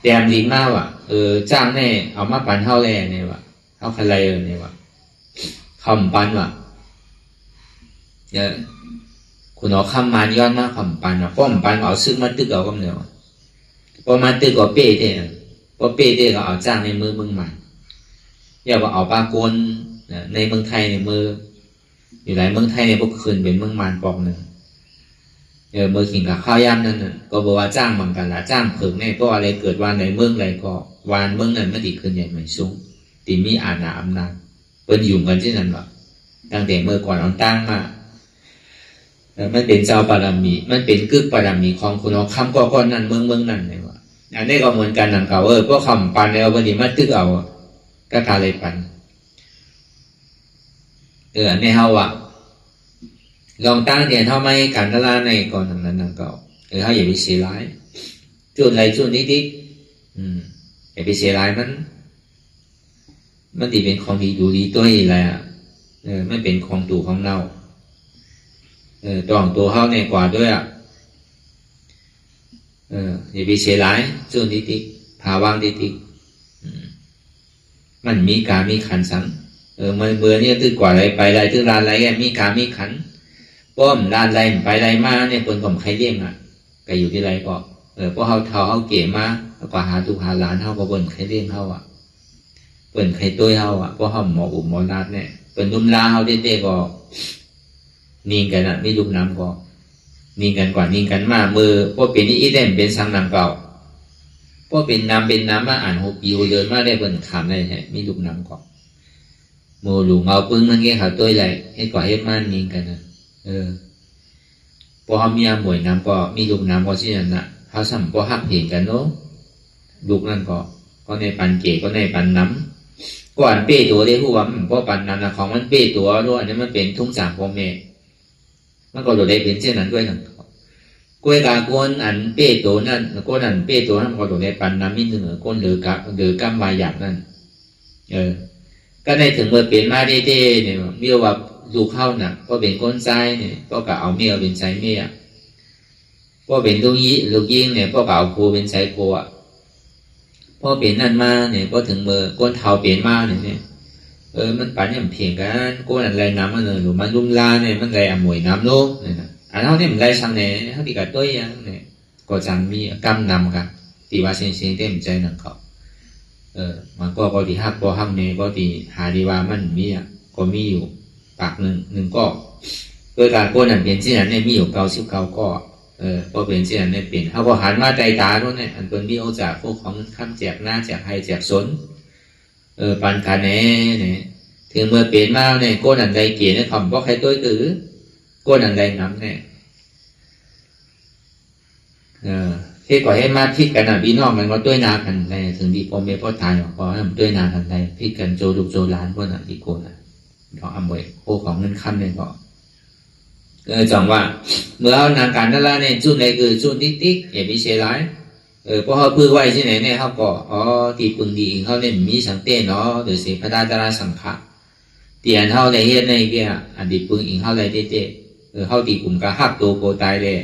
เตรียมดีมากว่ะจ้างเนี่ยเอามาปันเท่าแร่เนี่ยว่ะเท่าอะไรเนี่ยว่ะคำปันว่ะคุณเอาคำมันย้อนมาคำปันว่ะป้อมปันเอาซึ่งมาตึกเอาก็เหนียวพอมาตึกก็เป้เด้พอเป้เด้ก็เอาจ้างในมือมึงมันอย่าว่าเอาปลาโกนในเมืองไทยในมืออยู่หลายเมืองไทยในพวกคืนเป็นเมืองมันปอกหนึ่งเมื่อกินกับข้าวยำนั่นก็บอกว่าจ้างบังกันละจ้างเผิงเนี่ยก็อะไรเกิดวันในเมืองอะไรก็วันเมืองนั้นไม่ดีขึ้นใหญ่เหมือนซุ้งตีมีอาณาอำนาจเป็นยุ่งกันที่นั่นหรอตั้งแต่เมื่อก่อนเราตั้งมามันเป็นเจ้าปารามีมันเป็นกึกปารามีของคุณเอาคำก้อนนั่นเมืองนั่นเลยว่าอันนี้ก็เหมือนกันหนังเก่าพวกคำปันเอาวันนี้มาตึกเอาก็กาเลยปันอันนี้เขาว่าลองตั้งเนี่ยเท่าไม่การตลาดในก่อนนั้นนั่นก็เขาอย่าไปเสียร้ายจุดอะไรจุดนิดอย่าไปเสียร้ายมันตีเป็นของดีดูดีตัวอะไรไม่เป็นของตู่ของเน่า ต้องตัวเขาในกว่าด้วยอย่าไปเสียร้ายจุนติภาวะติมันมีกามีขันสังมันเบื่อเนี่ยตึกกว่าอะไรไปอะไรตึกร้านอะไรแกมีกามีขันป้อมร้านอะไรไปอะไรมาเนี่ยคนผมใครเลี้ยงก็อยู่ที่ไรก็เพราะเขาเก๋มาแล้วก็หาตุกหาหลานเขาก็เปิ่นใครเลี้ยงเขาเปิ่นใครตัวเขาเพราะเขาหมออุบหมอนาดเนี่ยเปิ่นดุมลาเขาเต้ก็นิ่งกันไม่ลุกน้ำก็นิ่งกันกว่านิ่งกันมามือพอเป็นอีเดมเป็นสังนางเก่าพอเป็นน้ำมาอ่านหุบอยู่เดินมาได้เปิ่นขำได้ใช่ไม่ลุกน้ำก็มือหลุงเอาปึ้งนั่งเงี้ยเขาตัวใหญ่ให้กว่าให้มันนิ่งกันนะพอเขามีหมวยน้ำก็มีลุกน้ำก็เช่นนั้นนะเขาสัมพอหักเห็นกันเนาะลุกนั่นก็ในปันเก๋ก็ในปันน้ำก่อนเป้ตัวได้ผู้ว่าเพราะปันน้ำนะของมันเป้ตัวด้วยอันนี้มันเป็นทุ่งสางพ่อแม่มันก็โดดได้เป็นเช่นนั้นด้วยนะกล้วยกาก้นอันเป้ตัวนั่นก้นอันเป้ตัวนั่นก็โดดได้ปันน้ำมิดเหนือก้นหรือกำวายหยาบนั่นก็ได้ถึงเมื่อเป็นมาได้เนี่ยเมียว่าลูกเข้าน่ะก็เป็นก้นใจเนี่ยก็กะเอาเมียเป็นใจเมียก็เป็นลูกยิงเนี่ยก็กะเอาโคเป็นใจโคพอเป็นนั่นมาเนี่ยก็ถึงเมื่อก้นเท้าเป็นมาเนี่ยมันปั่นเนี่ยมันเพียงกันก้นอะไรน้ำมันเลยหรือมันลุ่มลาเนี่ยมันไรอ่ะมวยน้ำโลกเนี่ยนะอันเท่านี้มันไรช่างเนี่ยเท่าที่กับตัวยังเนี่ยก็จังมีกำนำกันตีว่าเสียงเต็มใจหนังเขามันก็ดีฮักก็ฮักเนี่ยก็ดีหาดีว่ามันมีก็มีอยู่ปากหนึ่งก็โดยการก้นอันเป็นที่นั้นเนี่ยมีอยู่99ก็พอเป็นที่นั้นเนี่ยเป็นเขาก็หันมาใจตาด้วยเนี่ยอันเป็นที่เอาจากพวกของคำแจกหน้าแจกให้แจกสนปันขาเนี่ยถึงเมื่อเปลี่ยนมาเนี่ยก้นอันใดเกี่ยเนี่ยคำว่าใครตัวตือก้นอันใดน้ำเนี่ยที่ก่อให้มาพิดกันพี่น้องมันก็ด้วยนากันในถึงดีพ่อแม่พ่อตายพอให้มันด้วยนากันในพิดกันโจดุโจล้านพวกนั้นอีกคนเราอำไว้โอ้ของเงินขั้นเลยก็จังว่าเมื่อเอานางการนั่นละเนี่ยจุดไหนคือจุดติ๊กอย่าไปเสียร้ายเพราะเขาพื้นไว้ที่ไหนเนี่ยเขาก็ตีปึงดีเขาเนี่ยมีสังเตเนาะโดยสิพระดาจาราสังขะเตียนเขาในเฮ็ดในเกี่ยอันดีปึงอิงเขาเลยเต้เขาตีกลุ่มกระหักตัวโกตายเลย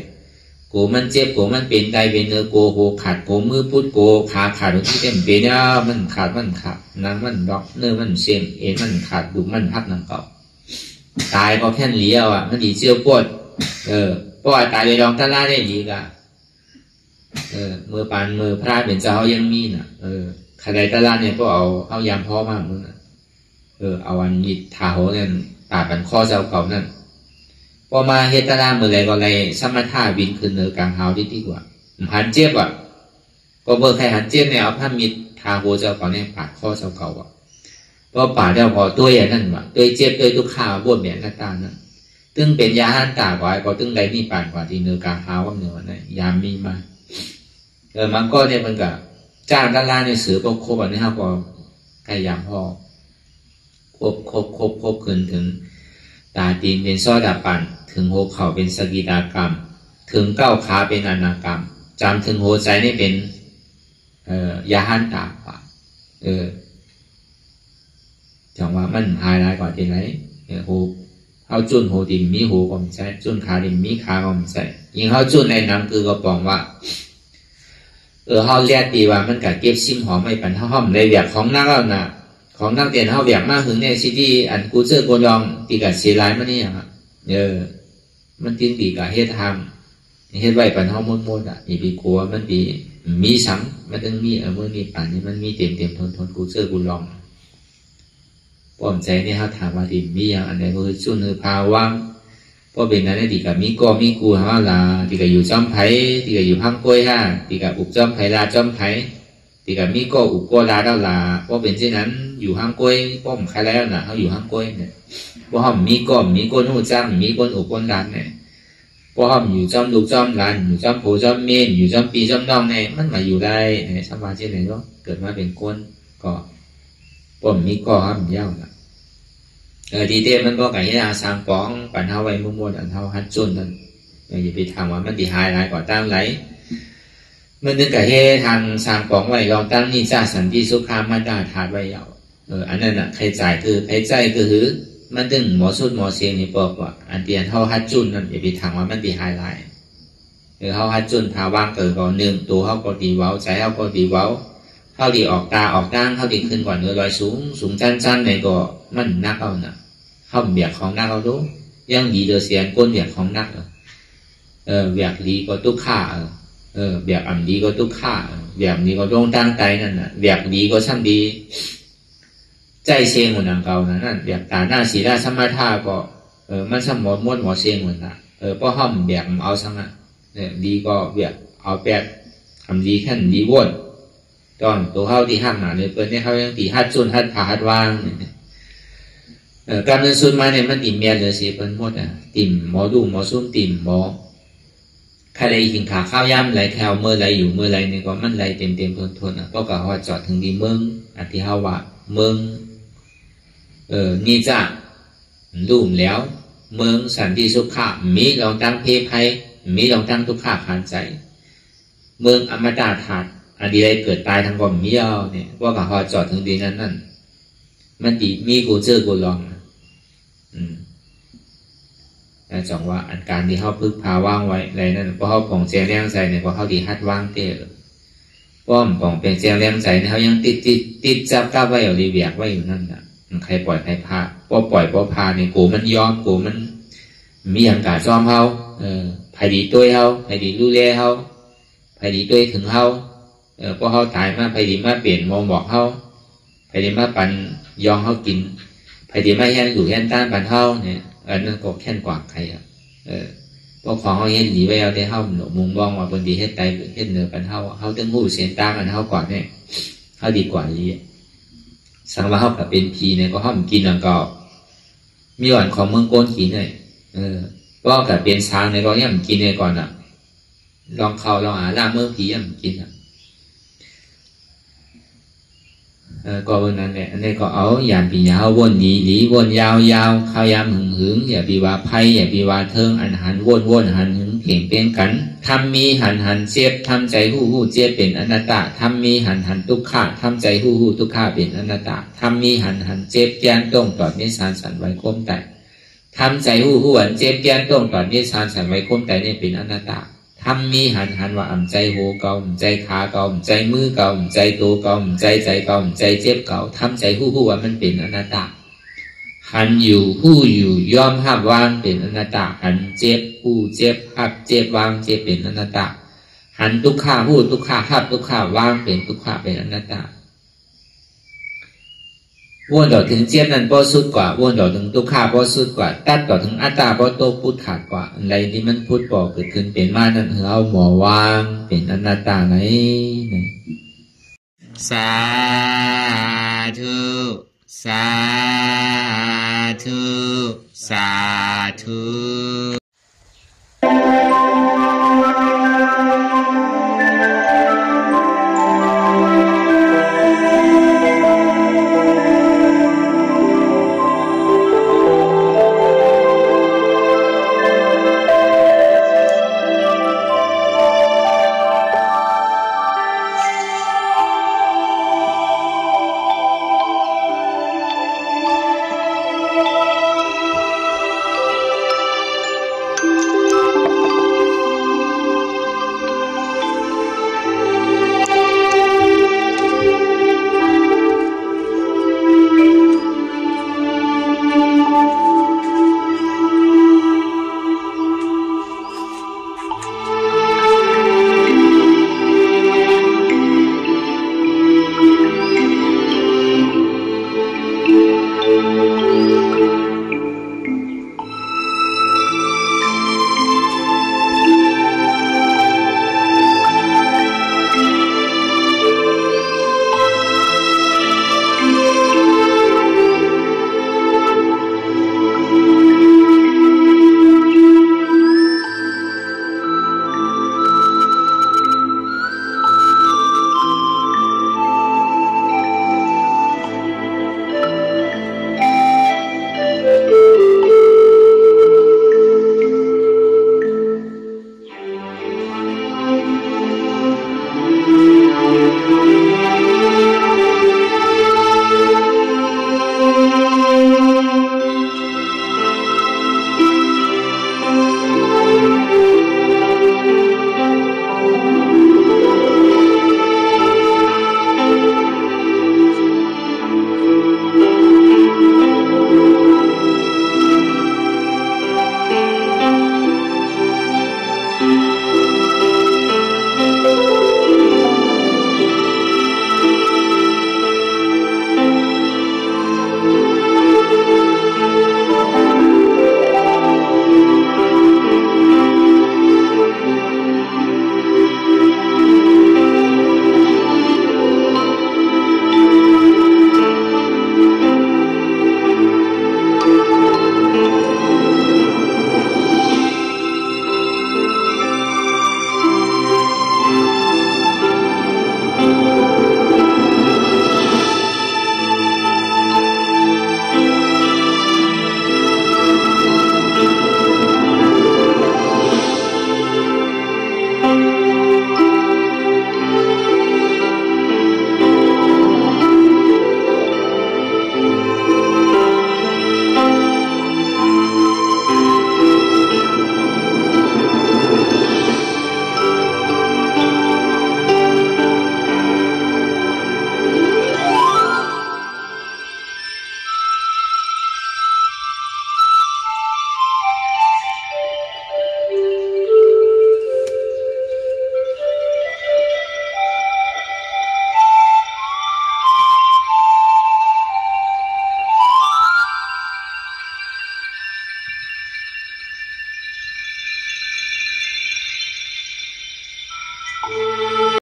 โกมันเจ็บโกมันเป็นตายเป็นเนื้อโกขาดโกมือพุดโกขาขาดที่เต็มเป็นเนี่ยมันขาดน้ำมันดอกเนื้อมันเสียมเอ็นมันขาดดุมันพักนั่งเก่าตายก็แค่เลี้ยวมันดีเชี่ยวปวดเพราะว่าตายเลยลองท่าล่าได้ดีกะมือปานมือพระเป็นเจ้ายังมีน่ะใครใดท่าล่าเนี่ยก็เอายามพ่อมากมึงเอาอันยิดทาโหเนี่ยตาบันข้อเจ้าเก่านั่นพอมาเฮตราเมื่อไรก็เลยสมถะวินขึ้นเนื้อกลางเฮาดีกว่าหันเจ็บก็เมื่อใครหันเจ็บเนี่ยเอาผ้ามิดทาโหเจ้าเก่าเนี่ยปาดข้อเจ้าเก่าเพราะป่าเจ้าพอตัวอย่างนั้นตัวเจ็บตัวทุกข้าวบวมเนี่ยหน้าตานั่นตึงเป็นยาหันตากว่าก็ตึงได้นี่ปานกว่าที่เนื้อกลางเฮาก็เนื้อเนี่ยยามมีมามันก็เนี่ยมันกับจ้างด้านล่างในเสือพวกครบอันนี้เขาก็ใกล้ยามพ่อครบขึ้นถึงตาตีนเป็นซ้อดาปันถึงหัวเข่าเป็นสกิดากรรมถึงเก้าขาเป็นอนากรรมจำถึงหัวใจนี่เป็นยาหันตากว่าจังว่ามันหายร้ายกว่าที่ไหนหูเขาจุนหูดิมมีหูก็ไม่ใช่จุนขาดิมมีขาก็ไม่ใช่ยิ่งเขาจุนในน้ำคือก็บอกว่าเขาเรียกตีว่ามันกับเก็บซิมหอมไม่ปันเท่าห้อมเลยแบบของนักแล้วนะของนักเรียนเขาแบบมากถึงในซิตี้อันกูเจอโกยองตีกับเสียร้ายมันนี่ครับมันจริงตีกับเฮ็ดทำเฮ็ดไว้ปันเท่ามุดมีปีกลัวมันปีมีซ้ำมันต้องมีเมื่อมีป่านนี้มันมีเต็มทนกูเจอกูลองป้อมใจนี่เขาถามว่าดิมีอย่างอันไหนก็คือช่วงนึกพาว่างเพราะเป็นนั้นดีกับมีก็มีกูฮะล่ะดีกับอยู่จอมไผ่ดีกับอยู่ห้างกล้วยฮะดีกับอุบจอมไผ่ลาจอมไผ่ดีกับมีก็อุบก็ลาเท่าล่ะเพราะเป็นเช่นนั้นอยู่ห้างกล้วยป้อมใครแล้วน่ะเขาอยู่ห้างกล้วยเนี่ยเพราะเขามีก็มีก้นหูจ้ำมีก้นอุบก้นลานเนี่ยเพราะเขาอยู่จอมลูกจอมลานอยู่จอมโผจอมเมนอยู่จอมปีจอมน้องเนี่ยมันมาอยู่ได้เนี่ยสมาชิกไหนก็เกิดมาเป็นก้นก็ป้อมมีก็ห้ามเย้าน่ะดีเต้มันก็ไก่ยาสามปองปั่นเท้าไว้มุ่งๆอันเท้าฮัดจุนนั่นอย่าไปทำว่ามันดีหายก่อตั้งไหลมันนึกไก่ทางสามปองไว้ลองตั้งนี่จ้าสันติสุขามาตาถาดไว้ยาวอันนั้นน่ะใครจ่ายคือใครใจคือหือ มันถึงหมอสุดหมอเสียงนี่บอกว่าอันเดียนเขาฮัดจุนนั่นอย่าไปทางว่ามันดีไฮไลท์เขาฮัดจุนพาว่างเกิดก่อนหนึ่งตัวเขาก็ดีเว้าใจเขาก็ดีเว้าเขาดีออกตาออกด้างเขาดีขึ้นก่อนเนื้อลอยสูงสูงจันในก็มันนักเอาน่ะเขาเบียกของนักเอาดูยังดีเดือเสียนก้นเบียกของนักเบียกดีก็ตุกข่าเบียกอ่ำดีก็ตุกข่าเบียกดีก็ดวงตั้งใจนั่นน่ะเบียกดีก็ช่างดีใจเสียงหัวหนังเก่านั่นเบียกตาหน้าสีหน้าสมาธิก็มันสมมติหมดเสียงหัวน่ะเพราะห้อมเบียกเอาสังอ่ะดีก็เบียกเอาแปดทำดีขั้นดีวนตอนตัวเขาที่ห้างหนาเนี่ยเปิดเนี่ยเขายังตีฮัดจุนฮัดผาฮัดวางการเงินซุนมาเนี่ยมันติ่มเมียเลยสิเปิ้นหมดติ่มหมอดูหมอซุ่มติ่มหมอใครได้ยิงขาข้าวย่ำไหลแถวเมื่อไรอยู่เมื่อไรเนี่ยก็มันไหลเต็มทนก็กะว่าจอดถึงดีเมืองอันที่เขาว่าเมืองนี่จ้าลุ่มแล้วเมืองสันติสุขะมีลองตั้งเพภัยมีลองตั้งทุกข้าขานใจเมืองอมตะถาดอันดีได้เกิดตายทั้งกองมีเอาเนี่ยว่ากับพอจอดถึงดีนั่นมันดีมีกูเจอกูลองแต่จังว่าอันการที่เขาพึกพาว่างไว้อะไรนั่นเพราะเขาป่องแจงแรงใจเนี่ยเพราะเขาดีฮัดว่างเตะป้อมป่องเป็นแจงแรงใจเนี่ยเขายังติดจับก้าวไว้อยู่รีเบียกไว้อยู่นั่นน่ะใครปล่อยใครพาป้อปล่อยป้อพาเนี่ยกูมันยอมกูมันมีอย่างกาซ้อมเขาไผ่ดีตัวเขาไผ่ดีดูแลเขาไผ่ดีตัวถึงเขาเพราะเขาตายมาไผ่ดีมาเปลี่ยนมองบอกเขาไผ่ดีมาปั่นยองเขากินไผ่ดีมาแย่อยู่แย่ต้านปั่นเขาเนี่ยนั่นก็แค่นกว่าใครพวกของเขาเห็นดีไว้เอาได้เขาหนูมุงบ้องว่าบนดีเฮ็ดไตเฮ็ดเหนือปั่นเขาตึงหูเสียนตามันเขาก่อนเนี่ยเขาดีกว่าลีสังว่าเขากับเป็นพีเนี่ยก็เขากินแล้วก็มีหวานของเมืองโกนขีเนี่ยก็กับเป็นช้างเนี่ยก็ย่ำกินเนี่ยก่อนลองเขาลองล่าเมืองผีย่ำกินก็วันนั้นเนี่ยอันนี้ก็เอาอย่างปียาววนดีวนยาวข้าวยามหึงอย่าปีว่าไพ่อย่าปีว่าเทิงอันหันวนหันหึงเพ่งเป็นกันทำมีหันเจ็บทำใจหู้เจ็บเป็นอนัตตาทำมีหันทุกขาทำใจหู้ทุกขาเป็นอนัตตาทำมีหันเจ็บแกนต้องตอดนิสานสันไว้ก้มแต่ทำใจหู้อันเจ็บแกนต้องตอดนิสานสันไว้ก้มแต่เนี่ยเป็นอนัตตาทำมีหันว่าอ่ำใจโหเก่าใจขาเก่าใจมือเก่าใจตัวเก่าใจเก่าใจเจ็บเก่าทำใจหู้ว่ามันเป็นอนัตตาหันอยู่หู้อยู่ยอมหับวางเป็นอนัตตาหันเจ็บหู้เจ็บหับเจ็บวางเจ็บเป็นอนัตตาหันทุกข้าหู้ทุกข้าหับทุกข้าวางเป็นทุกข้าเป็นอนัตตาวนต่อถึงเจ็บนั้นพอสุดกว่าวนต่อถึงทุกข้าพอสุดกว่าตัดต่อถึงอัตตาพอโตพูดขาดกว่าอะไรที่มันพูดบอกเกิดขึ้นเป็นมานั้นเราหมอวางเป็นอนัตตาไหนสาธุสาธุสาธุ